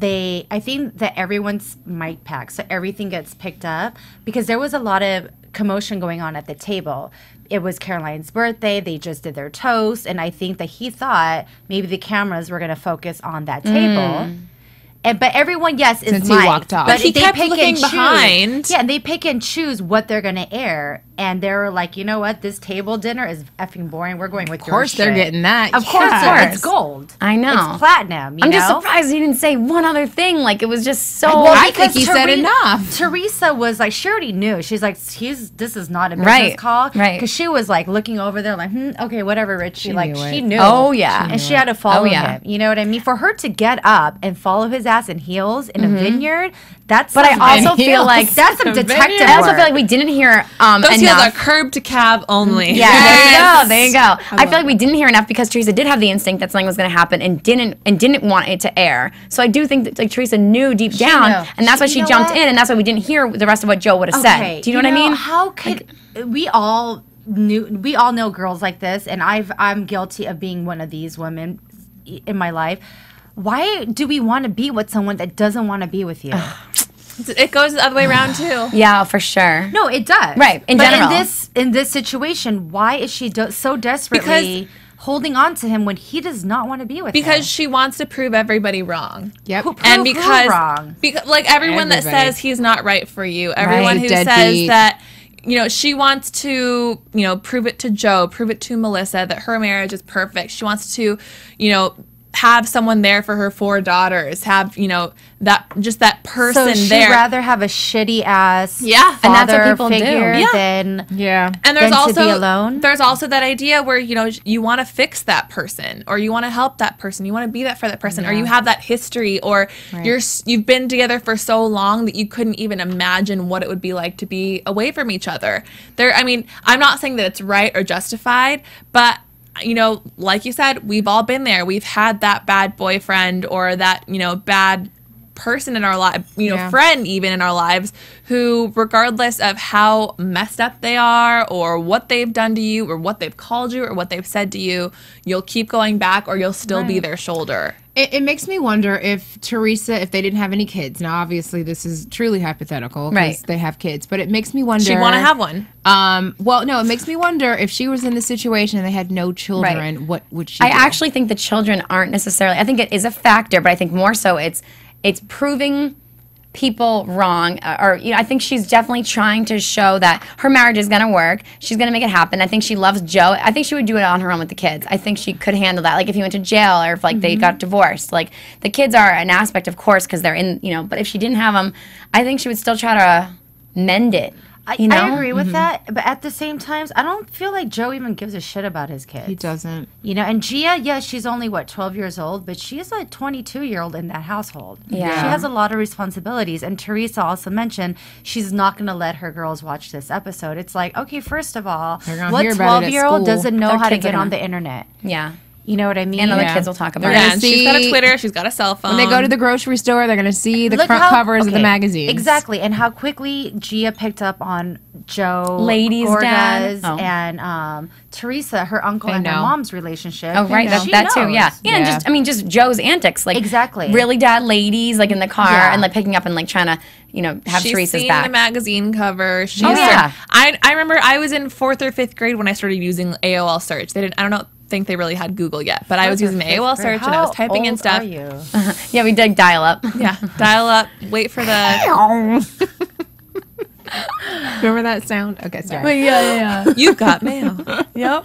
I think that everyone's mic packed, so everything gets picked up because there was a lot of commotion going on at the table. It was Caroline's birthday. They just did their toast, and I think that he thought maybe the cameras were going to focus on that table. But everyone, yes, is Since he mic'd, walked off. But But he they kept pick looking and choose. behind. Yeah, and they pick and choose what they're going to air. And they were like, you know what? This table dinner is effing boring. We're going with Of course your they're shit. getting that. Of course, Yeah. it's gold. I know. It's platinum. I'm you just know? surprised he didn't say one other thing. It was just so. Well, I because think he said enough. Teresa was like, she already knew. She's like, this is not a business Right, call. right. Because she was looking over there okay, whatever, Richie. She knew it. She knew. Oh, yeah. And she had to follow Oh, yeah. him. You know what I mean? For her to get up and follow his ass in heels in a vineyard. That's But I also feel like that's some detective I also work. feel like we didn't hear Those heels enough. are curb to cab only. Yeah, there you go. I feel like we didn't hear enough because Teresa did have the instinct that something was going to happen and didn't want it to air. So I do think that like Teresa knew deep down, knew. and that's why she You know jumped what? in, and that's why we didn't hear the rest of what Joe would have said. Do you know what I mean? How could we all know girls like this, and I'm guilty of being one of these women in my life. Why do we want to be with someone that doesn't want to be with you? It goes the other way around too. Yeah, for sure. No, it does. Right, in but general. in this situation, why is she so desperately holding on to him when he does not want to be with her? Because she wants to prove everybody wrong. Yep. And because wrong? like everyone that Everybody. says he's not right for you, everyone who Deadbeat. says that, you know, she wants to, you know, prove it to Joe, prove it to Melissa that her marriage is perfect. She wants to, you know, have someone there for her 4 daughters, have, you know, that just that person So she'd there. rather have a shitty ass Yeah. And that's what father people do. figure Yeah. than Yeah. And there's than to be also alone? there's also that idea where, you know, you want to fix that person, or you want to help that person, you want to be that for that person, or you have that history, or you've been together for so long that you couldn't even imagine what it would be like to be away from each other. I mean, I'm not saying that it's right or justified, but you know, like you said, we've all been there. We've had that bad boyfriend or that, you know, bad person in our life, you know, friend even in our lives, who, regardless of how messed up they are or what they've done to you or what they've called you or what they've said to you, you'll keep going back or you'll still be their shoulder. It makes me wonder if Teresa, if they didn't have any kids. Now, obviously, this is truly hypothetical because Right. they have kids. But it makes me wonder. She'd want to have one. Well, no, it makes me wonder if she was in this situation and they had no children, Right. what would she I do? actually think the children aren't necessarily. I think it is a factor, but I think more so it's proving people wrong, or you know, I think she's definitely trying to show that her marriage is gonna work. She's gonna make it happen. I think she loves Joe. I think she would do it on her own with the kids. I think she could handle that. Like if he went to jail or if like they got divorced. Like the kids are an aspect, of course, because they're in. You know, but if she didn't have them, I think she would still try to mend it. You know? I agree with that, but at the same time, I don't feel like Joe even gives a shit about his kids. He doesn't. You know, and Gia, yeah, she's only, 12 years old, but she's a 22-year-old in that household. Yeah. She has a lot of responsibilities. And Teresa also mentioned she's not going to let her girls watch this episode. It's like, okay, first of all, gonna what hear about it at 12-year-old school. doesn't know Their how to kids are get on gonna- the internet? Yeah. You know what I mean? And other Yeah. kids will talk about They're it. Yeah, gonna and she's got a see- Twitter, she's got a cell phone. When they go to the grocery store, they're going to see the Look front how- covers of the okay, magazines. Exactly, and how quickly Gia picked up on Joe Ladies' dad. Gorgas Oh. and Teresa, her uncle They and her know. mom's relationship. Oh right, She that too, knows. yeah. And Yeah. just Joe's antics, like Exactly. really dad ladies, like in the car Yeah. and like picking up and like trying to, you know, have She's Teresa's seen back. the magazine cover. She's yeah. I remember I was in 4th or 5th grade when I started using AOL search. I don't think they really had Google yet, but I was using the AOL search and I was typing in stuff. How old are you? Yeah, we did dial up. Yeah, dial up, wait for the Remember that sound? Okay, sorry. Yeah. you've got mail. Yep.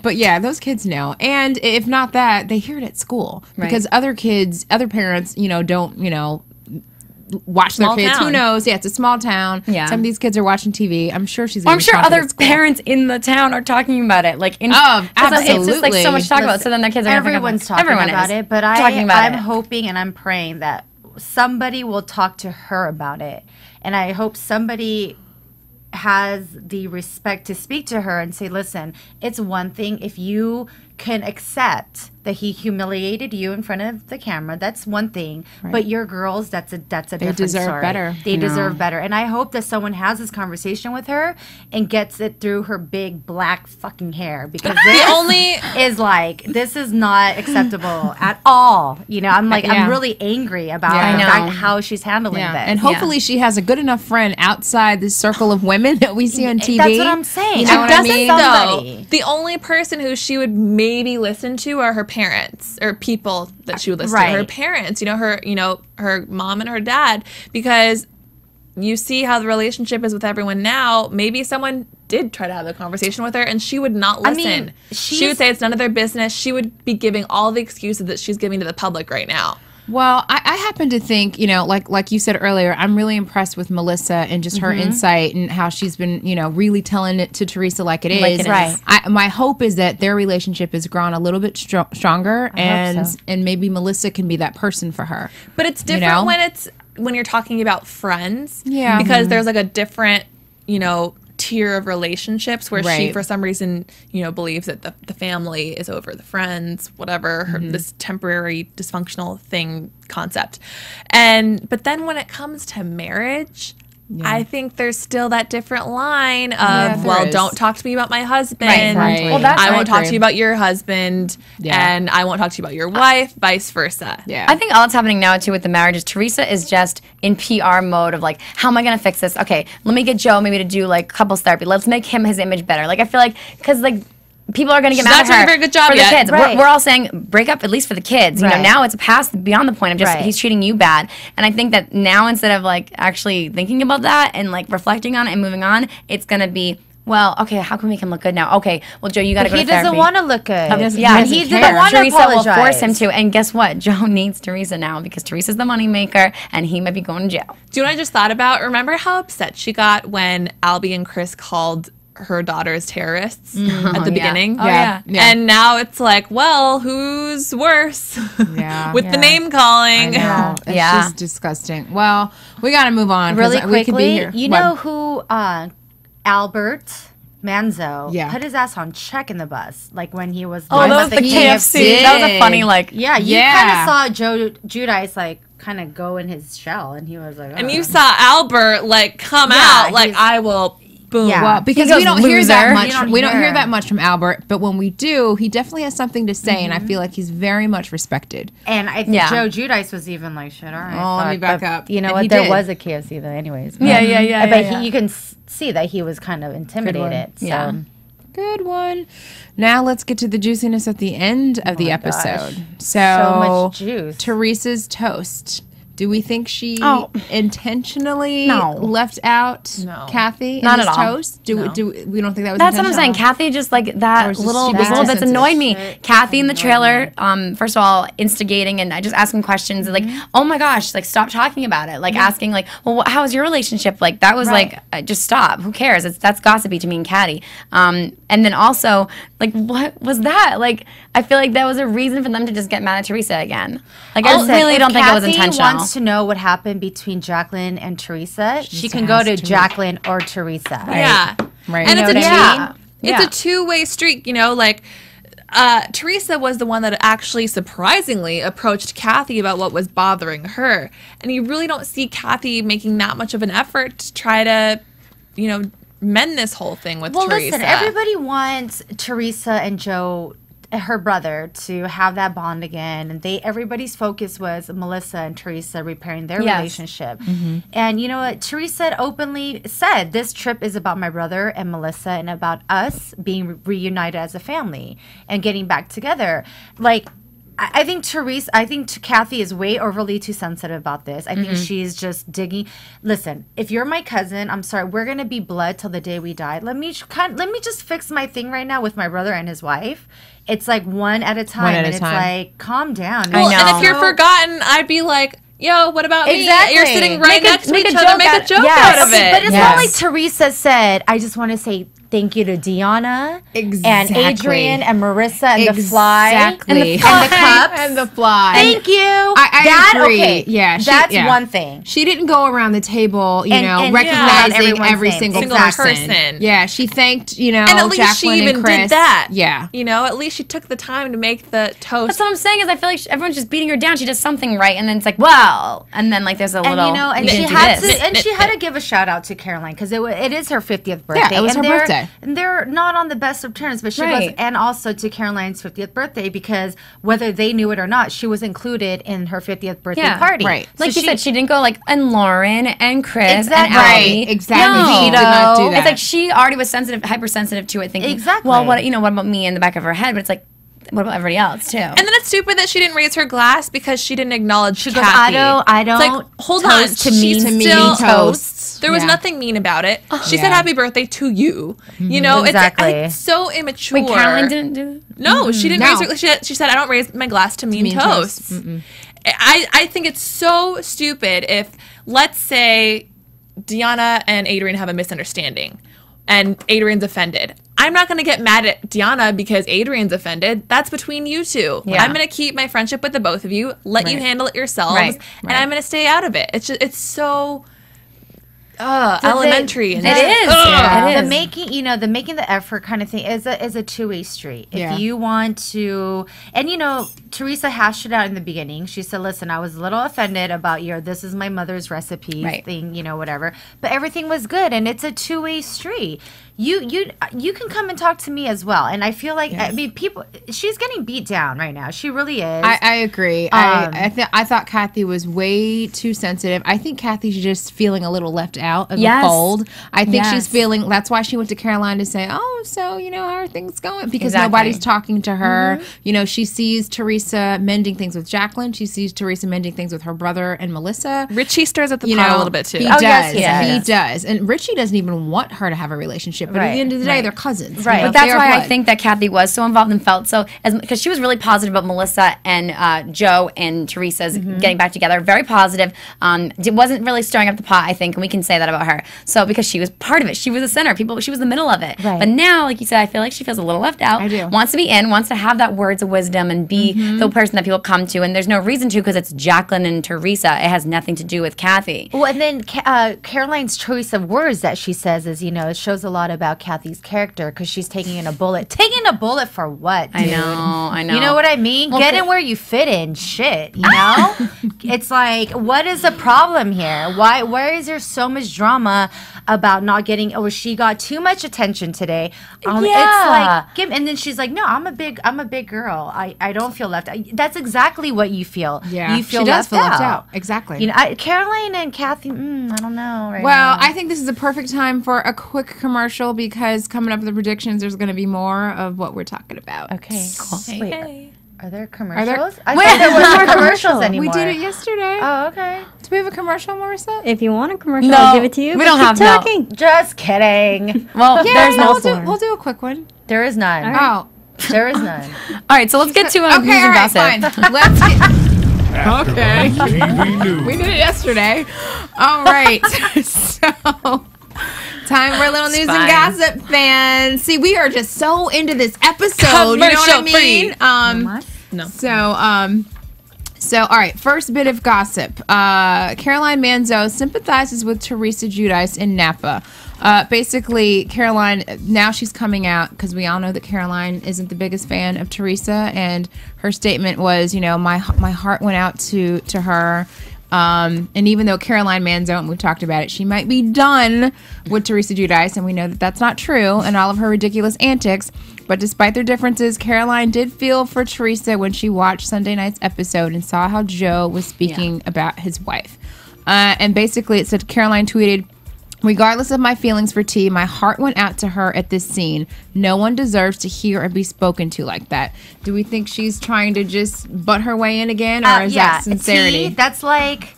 But yeah, those kids know. And if not that, they hear it at school. Right. Because other parents, you know, don't, you know, watch Small their kids. town. Who knows? Yeah, it's a small town. Yeah. Some of these kids are watching TV. I'm sure she's Well, gonna I'm be sure talking other at school. parents in the town are talking about it. Like, in, Oh, It's just like so much to talk about. Listen, So then their kids are gonna pick up on- Everyone's talking Everyone about is it, but talking about I'm it. hoping and I'm praying that somebody will talk to her about it. And I hope somebody has the respect to speak to her and say, listen, it's one thing if you can accept that he humiliated you in front of the camera. That's one thing. But your girls, that's a different deserve story. better. They deserve better. And I hope that someone has this conversation with her and gets it through her big black fucking hair, because this is not acceptable at all. You know, I'm Yeah. really angry about Yeah. the I know. fact how she's handling Yeah. this. And hopefully she has a good enough friend outside this circle of women that we see on TV. That's what I'm saying. You know It what I doesn't mean? somebody. The only person who she would maybe listen to are her parents, or people that she would listen to. Her Right. parents, her mom and her dad, because you see how the relationship is with everyone now. Maybe someone did try to have a conversation with her and she would not I listen. mean, She would say it's none of their business. She would be giving all the excuses that she's giving to the public right now. Well, I happen to think, like you said earlier, I'm really impressed with Melissa and just her insight and how she's been, really telling it to Teresa like it is. Like it is. Right. My hope is that their relationship has grown a little bit stronger, and maybe Melissa can be that person for her. But it's different when you're talking about friends. Yeah. Because there's like a different, tier of relationships where she Right. for some reason believes that the family is over the friends, whatever, this temporary dysfunctional thing concept. But then when it comes to marriage, I think there's still that different line of, don't talk to me about my husband. Right. Well, that's I won't talk agree. to you about your husband, and I won't talk to you about your wife, vice versa. Yeah. I think all that's happening now too with the marriage is Teresa is just in PR mode of like, how am I gonna fix this? Okay, let me get Joe maybe to do like couples therapy. Let's make him his image better. Like I feel like because like people are gonna get mad at not doing her a very good job for yet. the kids. Right. We're all saying break up at least for the kids. You know, Right. now it's past beyond the point of just Right. he's treating you bad. And I think that now instead of like actually thinking about that and like reflecting on it and moving on, it's gonna be. Well, okay, how can we make him look good now? Okay, well, Joe, you got to go to He therapy. doesn't want to look good. Yeah, and he didn't want to Teresa apologize. will force him to. And guess what? Joe needs Teresa now because Teresa's the moneymaker and he might be going to jail. Do you know what I just thought about? Remember how upset she got when Albie and Chris called her daughters terrorists at the beginning? Oh, yeah. And now it's like, well, who's worse? Yeah. With the name calling. No, it's Yeah. just disgusting. Well, we got to move on. 'cause Really we could be quickly, here. you What? know who Albert Manzo Yeah. put his ass on check in the bus, like when he was. Oh, doing that was the KFC. That was a funny like. Yeah, you Yeah. kind of saw Joe Judice like kind of go in his shell, and he was like, And "Oh." you saw Albert like come Yeah, out like he's- I will boom. Yeah. Well, because He we goes, don't hear that "Loser." much. You don't We don't hear hear. that much from Albert, but when we do, he definitely has something to say, and I feel like he's very much respected. And I think Yeah. Joe Judice was even like, "Shit, all right." Oh, let me fuck." back But up. You know And what? he There did. was a KFC though, anyways. Yeah, yeah, yeah. But yeah. you can see that he was kind of intimidated. So. Yeah. Good one. Now let's get to the juiciness at the end of the episode. So much juice. Teresa's toast. Do we think she Oh. intentionally No. left out No. Kathy in Not this at all. toast? We don't think that was That's what I'm saying. intentional? Kathy just like Or that is this- little she those was little bits too annoyed me. sensitive. Kathy in the trailer, first of all, instigating and I just asking questions like, oh my gosh, like stop talking about it. Like asking like, well, how's your relationship? Like that was like, just stop. Who cares? That's gossipy to me and Katty. And then also like, what was that? Like, I feel like that was a reason for them to just get mad at Teresa again. Like I Listen, really if don't think it was Kathy intentional. wants to know what happened between Jacqueline and Teresa, she can go to Jacqueline or Teresa. Yeah. Right. And You it's know a what I mean? it's a two-way street, like Teresa was the one that actually surprisingly approached Kathy about what was bothering her. And you really don't see Kathy making that much of an effort to try to, mend this whole thing with Well, Teresa. listen, everybody wants Teresa and Joe, her brother, to have that bond again, and everybody's focus was Melissa and Teresa repairing their Yes. relationship. And you know what? Teresa openly said, "This trip is about my brother and Melissa, and about us being reunited as a family and getting back together." Like, I think Kathy is way overly too sensitive about this. I think she's just digging. Listen, if you're my cousin, I'm sorry, we're gonna be blood till the day we die. Let me just fix my thing right now with my brother and his wife. It's like one at a time, at a and time. it's like calm down. Well, know. and if you're forgotten, I'd be like, yo, what about Exactly. me? You're sitting right Make a- next to make each a other. joke Make a out- joke Yes. out of it. But it's Yes. not like Teresa said, I just want to say thank you to Diona and Exactly. Adrienne and Marissa and the fly. Exactly. And the cups. And the fly. Thank you. I agree. Okay. Yeah, That's one thing. She didn't go around the table, And recognizing everyone's every name. single Single person. Yeah, she thanked, And at least Jacqueline she even and Chris. did that. Yeah. At least she took the time to make the toast. That's what I'm saying is I feel like everyone's just beating her down. She does something right, and then it's like, well, and then like there's a And little. and you she didn't do had this. to, and she had to give a shout out to Caroline because it is her 50th birthday. it was and her birthday. And they're not on the best of terms, but she was, Right. and also to Caroline's 50th birthday because whether they knew it or not, she was included in her 50th birthday Yeah. party. Right. Like So she said, she didn't go like, and Lauren and Chris Exactly. and Right, Albie. exactly. No. She did not do that. It's like she already was hypersensitive to it, thinking, Exactly. well, what about me in the back of her head? But it's like, what about everybody else too? And then it's stupid that she didn't raise her glass because she didn't acknowledge She goes, Kathy. I don't It's like, hold on. toast to She's mean still toasts. There was Yeah. nothing mean about it. She said Yeah. happy birthday to you. Exactly. It's so immature. Wait, Caroline didn't do. No, she didn't No. raise her. She said, I don't raise my glass to mean toasts. I think it's so stupid if, let's say, Diona and Adrienne have a misunderstanding and Adrienne's offended. I'm not going to get mad at Diona because Adrienne's offended. That's between you two. Yeah. I'm going to keep my friendship with the both of you, let you handle it yourselves, and I'm going to stay out of it. It's so elementary. It is. The making the effort kind of thing is a two-way street. If you want to, and Teresa hashed it out in the beginning. She said, "Listen, I was a little offended about this is my mother's recipe thing, whatever. But everything was good, and it's a two-way street. You can come and talk to me as well." And I feel like she's getting beat down right now. She really is. I agree. I thought Kathy was way too sensitive. I think Kathy's just feeling a little left out of the fold. I think she's feeling. That's why she went to Caroline to say, "Oh, so how are things going?" Because nobody's talking to her. She sees Teresa mending things with Jacqueline. She sees Teresa mending things with her brother and Melissa. Richie stirs at the pot a little bit too. He does. He does. And Richie doesn't even want her to have a relationship. But at the end of the day, they're cousins. Right. But that's why I think that Kathy was so involved and felt so, because she was really positive about Melissa and Joe and Teresa's getting back together. Very positive. It wasn't really stirring up the pot, I think, and we can say that about her. So because she was part of it, she was the center. She was the middle of it. Right. But now, like you said, I feel like she feels a little left out. I do. Wants to be in, wants to have that words of wisdom and be the person that people come to. And there's no reason to, because it's Jacqueline and Teresa. It has nothing to do with Kathy. Well, and then Caroline's choice of words that she says is, it shows a lot about Kathy's character, because she's taking in a bullet. Taking a bullet for what, dude? I know. You know what I mean? Get in where you fit in. Shit, It's like, what is the problem here? Where is there so much drama about not getting, she got too much attention today? It's like, and then she's like, no, I'm a big girl. I don't feel left out. That's exactly what you feel. Yeah, you feel she does left left out. out. Exactly. Caroline and Kathy, I don't know. Well, I think this is a perfect time for a quick commercial, because coming up with the predictions, there's going to be more of what we're talking about. Okay, cool. Hey. Are there commercials? Wait, I thought there wasn't commercials anymore. We did it yesterday. Oh, okay. Do we have a commercial, Marissa? If you want a commercial, I'll give it to you. We don't have talking. Just kidding. Well, there's no. We'll do a quick one. There is none. Oh. There is none. All right, so let's get to news and gossip. Fine. Let's get... AfterBuzz TV News. We did it yesterday. All right. So, time for a little news and gossip, fans. See, we are just so into this episode. You know what I mean? No. So, all right. First bit of gossip. Caroline Manzo sympathizes with Teresa Giudice in Napa. Basically, Caroline, now she's coming out, because we all know that Caroline isn't the biggest fan of Teresa, and her statement was, my heart went out to her. And even though Caroline Manzo, and we've talked about it, she might be done with Teresa Giudice, and we know that that's not true, and all of her ridiculous antics. But despite their differences, Caroline did feel for Teresa when she watched Sunday night's episode and saw how Joe was speaking about his wife. And basically, it said, Caroline tweeted, "Regardless of my feelings for T, my heart went out to her at this scene. No one deserves to hear or be spoken to like that." Do we think she's trying to just butt her way in again, or is that sincerity? T, that's like...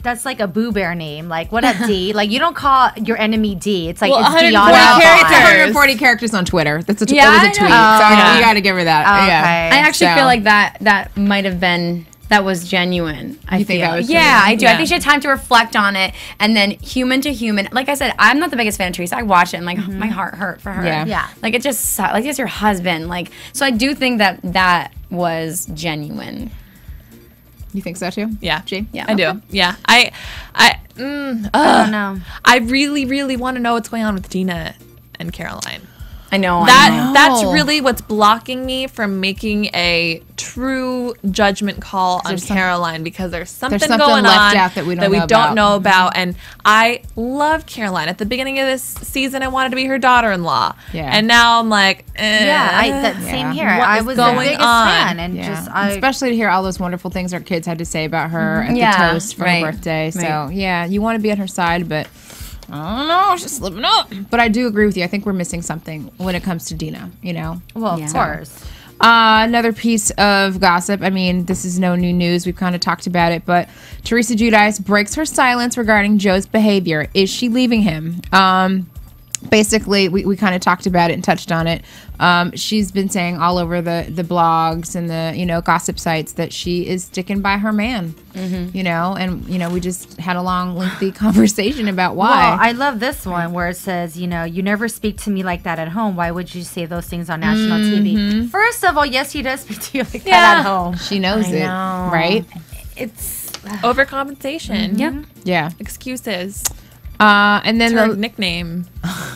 That's like a Boo Bear name. Like, what up, D? Like, you don't call your enemy D. It's like, it's 140 Diona characters. 140 characters on Twitter. That's it was a tweet. So you got to give her that. Okay. Yeah. I actually feel like that might have been... That was genuine. I think that was Yeah, genuine? I do. I think she had time to reflect on it, and then human to human. Like I said, I'm not the biggest fan of Teresa. I watch it and my heart hurt for her. Yeah. Like it just sucked. Like it's your husband. Like so, I do think that was genuine. You think so too? Yeah. G? Yeah. I do. Yeah. I don't know. I really, really want to know what's going on with Dina and Caroline. I know. That's really what's blocking me from making a true judgment call on Caroline, because there's something going left on out that we don't know about. And I love Caroline. At the beginning of this season, I wanted to be her daughter-in-law. Yeah. And now I'm like, same here. What I is was the going biggest on? fan, and especially to hear all those wonderful things our kids had to say about her at the toast for her birthday. So you want to be on her side, but I don't know, she's slipping up. But I do agree with you. I think we're missing something when it comes to Dina, Well, of course. Another piece of gossip. I mean, this is no new news. We've kind of talked about it, but Teresa Giudice breaks her silence regarding Joe's behavior. Is she leaving him? basically, we kind of talked about it and touched on it. She's been saying all over the blogs and the gossip sites that she is sticking by her man. And we just had a long, lengthy conversation about why. Well, I love this one where it says, you never speak to me like that at home. Why would you say those things on national TV? First of all, yes, he does speak to you like that at home. She knows it, right? It's overcompensation. Yeah. Excuses. And then the nickname.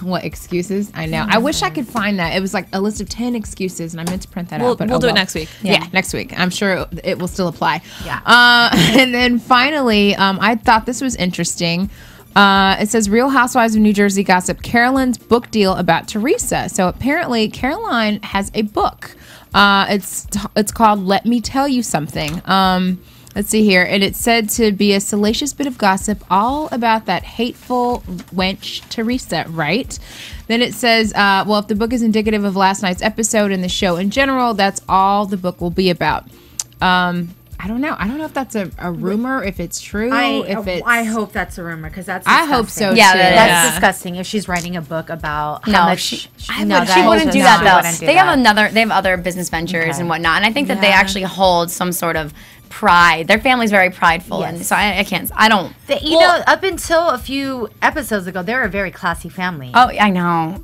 What excuses? I know. I wish I could find that. It was like a list of 10 excuses, and I meant to print that out. But we'll do it next week. Yeah, next week. I'm sure it will still apply. Yeah. And then finally, I thought this was interesting. It says Real Housewives of New Jersey gossip Caroline's book deal about Teresa. So apparently Caroline has a book. It's called Let Me Tell You Something. Let's see here. And it's said to be a salacious bit of gossip all about that hateful wench Teresa, right? Then it says, well, if the book is indicative of last night's episode and the show in general, that's all the book will be about. I don't know. I don't know if that's a rumor, if it's true. I hope that's a rumor because that's disgusting. I hope so, too. That's disgusting if she's writing a book about how much... She wouldn't do that, though. They have other business ventures and whatnot, and I think that they actually hold some sort of pride. Their family's very prideful, and so I don't. Up until a few episodes ago, they were a very classy family. Oh, I know.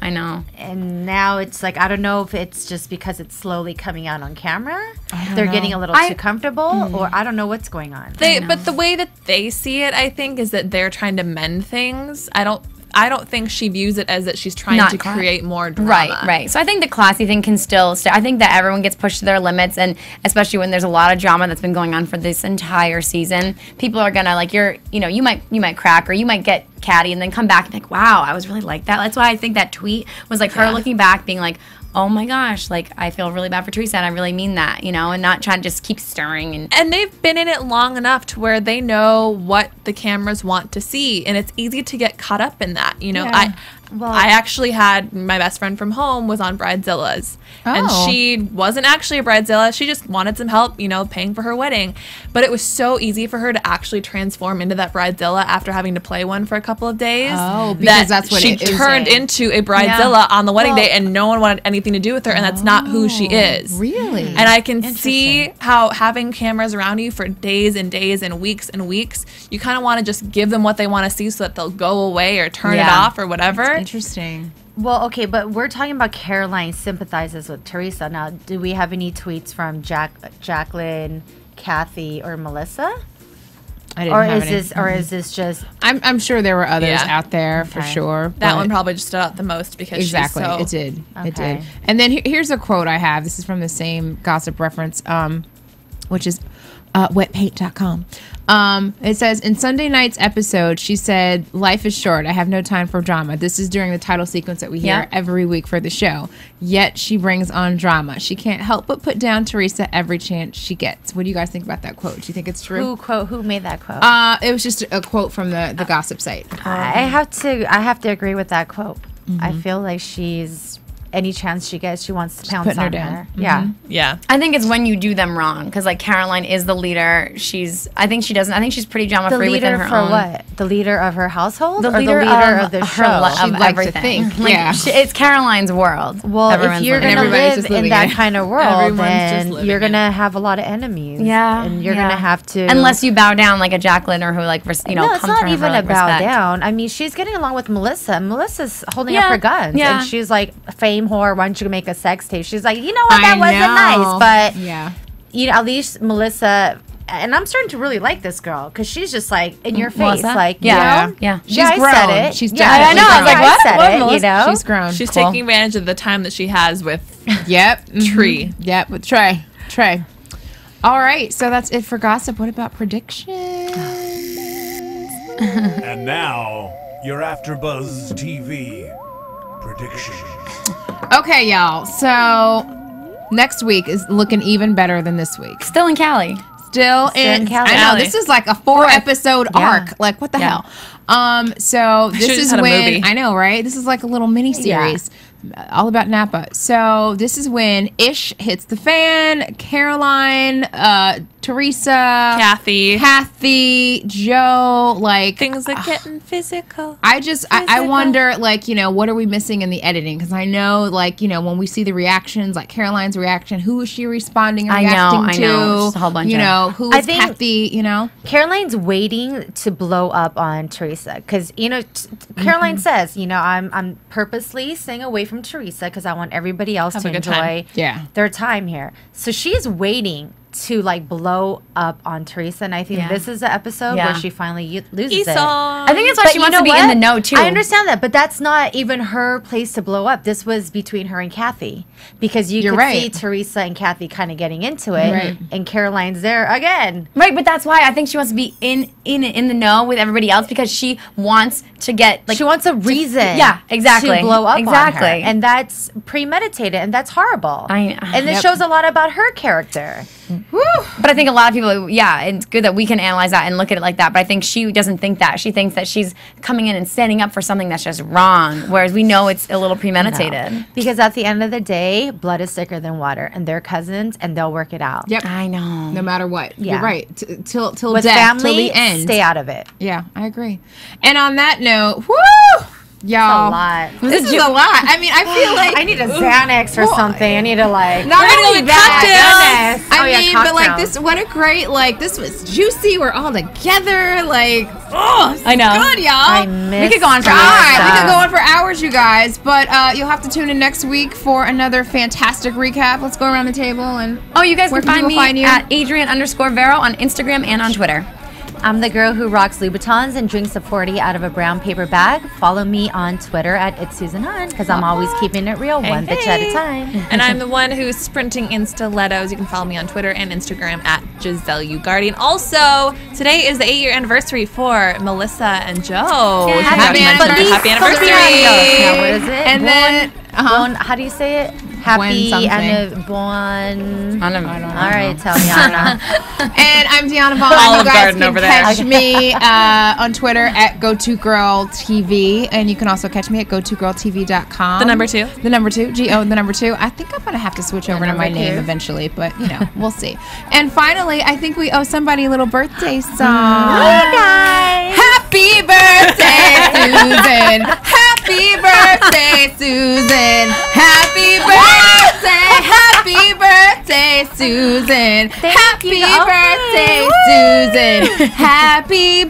And now it's like, I don't know if it's just because it's slowly coming out on camera. They're getting a little too comfortable, or I don't know what's going on. But the way that they see it, I think, is that they're trying to mend things. I don't think she views it as that she's trying to create more drama. Right. So I think the classy thing can still stay. I think that everyone gets pushed to their limits, and especially when there's a lot of drama that's been going on for this entire season, people are gonna you might crack or you might get catty and then come back and think, wow, I was really like that. That's why I think that tweet was like her looking back, being like, oh my gosh, like I feel really bad for Teresa and I really mean that, and not trying to just keep stirring. And they've been in it long enough to where they know what the cameras want to see, and it's easy to get caught up in that. I actually had my best friend from home was on Bridezilla's, and she wasn't actually a Bridezilla. She just wanted some help, paying for her wedding. But it was so easy for her to actually transform into that Bridezilla after having to play one for a couple of days. Oh, because that's what she turned into a Bridezilla on the wedding day, and no one wanted anything to do with her, and that's not who she is. Really? And I can see how having cameras around you for days and days and weeks, you kind of want to just give them what they want to see so that they'll go away or turn it off or whatever. That's interesting. Well, okay, but we're talking about Caroline sympathizes with Teresa. Now, do we have any tweets from Jacqueline, Kathy, or Melissa? I didn't have any. Or is this just... I'm sure there were others out there for sure. That one probably just stood out the most because she's so... it did. Okay. It did. And then here's a quote I have. This is from the same gossip reference, which is wetpaint.com. It says, in Sunday night's episode, she said, life is short. I have no time for drama. This is during the title sequence that we hear every week for the show. Yet she brings on drama. She can't help but put down Teresa every chance she gets. What do you guys think about that quote? Do you think it's true? Who made that quote? It was just a quote from the gossip site. I have to agree with that quote. I feel like any chance she gets, she wants to pounce on her. Yeah. I think it's when you do them wrong, because like Caroline is the leader. I think she's pretty drama free within her own. The leader for what? The leader of her household, or the leader of the show? Of everything. It's Caroline's world. Well, if you're gonna live in that kind of world, then you're gonna have a lot of enemies. Yeah, and you're gonna have to, unless you bow down like a Jacqueline or who No, it's not even a bow down. I mean, she's getting along with Melissa. Melissa's holding up her guns, and she's like, fame whore, why don't you make a sex tape? She's like, you know what, that wasn't nice, but at least Melissa, and I'm starting to really like this girl because she's just like in your face, like she's grown. Said it. She's I know. I was like, what? Said it, she's grown. She's taking advantage of the time that she has with Tree. Yep, with Trey. All right, so that's it for gossip. What about predictions? And now your AfterBuzz TV predictions. Okay, y'all. So next week is looking even better than this week. Still in Cali. Still in Cali. I know, this is like a 4-episode arc. Like, what the hell? So this should've is had a when movie. I know, right? This is like a little mini series. All about Napa. So this is when Ish hits the fan. Caroline, Teresa, Kathy, Joe, like things are getting physical. I wonder, like, you know, what are we missing in the editing? Because I know, like, you know, when we see the reactions, like Caroline's reaction, who is she responding and reacting to? I know. Just a whole bunch you of- know, who is Kathy? You know, Caroline's waiting to blow up on Teresa because, you know, Caroline says, you know, I'm purposely staying away from Teresa because I want everybody else Have to a good time. enjoy their time here. So she's waiting to like blow up on Teresa, and I think this is the episode where she finally loses it. I think that's why she wants to be in the know too. I understand that, but that's not even her place to blow up. This was between her and Kathy because you could see Teresa and Kathy kind of getting into it, and Caroline's there again. Right, but that's why I think she wants to be in the know with everybody else because she wants to get like she wants a reason. Exactly. To blow up on her, Exactly. and that's premeditated, and that's horrible. And this Yep. shows a lot about her character. Woo. But I think a lot of people, it's good that we can analyze that and look at it like that. But I think she doesn't think that. She thinks that she's coming in and standing up for something that's just wrong, whereas we know it's a little premeditated. No. Because at the end of the day, blood is thicker than water, and they're cousins, and they'll work it out. Yep, I know. No matter what, Yeah. you're right. Till With death, family, till the end. stay out of it. Yeah, I agree. And on that note, woo! Y'all, That's a lot. This is a lot. I mean, I feel like I need a Xanax or something. I need to like. Not We're gonna only go that, cocktails. I mean, but like this, what a great, like, this was juicy. We're all together. Like, I know. good, y'all. I miss We could go on for God, hours. we could go on for hours, you guys. But you'll have to tune in next week for another fantastic recap. Let's go around the table and You guys where can find people me find you? at Adrienne_Vairo on Instagram and on Twitter. I'm the girl who rocks Louboutins and drinks a 40 out of a brown paper bag. Follow me on Twitter at It's Susan Hahn because I'm always keeping it real, one bitch at a time. And I'm the one who's sprinting in stilettos. You can follow me on Twitter and Instagram at Giselle Ugarte. And also, today is the 8-year anniversary for Melissa and Joe. Happy anniversary. Happy anniversary. Now, what is it? And then, Bon, how do you say it? Happy something. Bon. I don't know. All right, Tatiana. And I'm Diona Vaughan. Olive You guys Garden can over there. catch me on Twitter at GoToGirlTV. And you can also catch me at GoToGirlTV.com. The number 2. The number 2. G-O, the number 2. I think I'm going to have to switch over to my name eventually, but, you know, we'll see. And finally, I think we owe somebody a little birthday song. Hey, guys. Happy birthday, Susan. Happy birthday, Susan. Happy birthday. Happy birthday, Susan. Happy birthday, Susan. Happy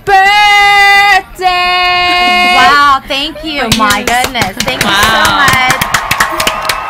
birthday. Wow, thank you. My goodness. Thank you so much.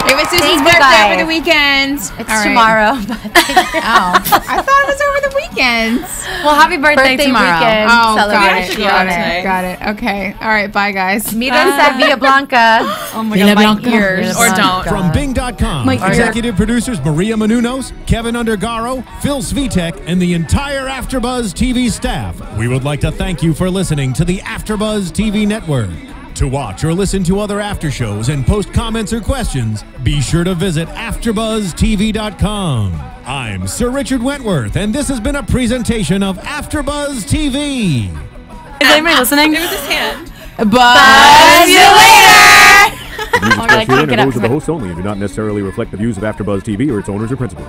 It was Susan's Thank you, birthday guys. over the weekend. It's tomorrow. Oh, I thought it was over the weekend. Well, happy birthday tomorrow. weekend Oh, got celebration. it. Got it. Okay. All right. Bye, guys. Meet us at Villa Blanca. Oh my God, my ears. Or don't. From Bing.com, executive producers Maria Menounos, Kevin Undergaro, Phil Svitek, and the entire AfterBuzz TV staff, we would like to thank you for listening to the AfterBuzz TV network. To watch or listen to other after shows and post comments or questions, be sure to visit AfterBuzzTV.com. I'm Sir Richard Wentworth, and this has been a presentation of AfterBuzz TV. Is anybody listening? It was his hand. Buzz you later. The views I expressed herein can't get are up those of to the it. hosts only and do not necessarily reflect the views of AfterBuzz TV or its owners or principals.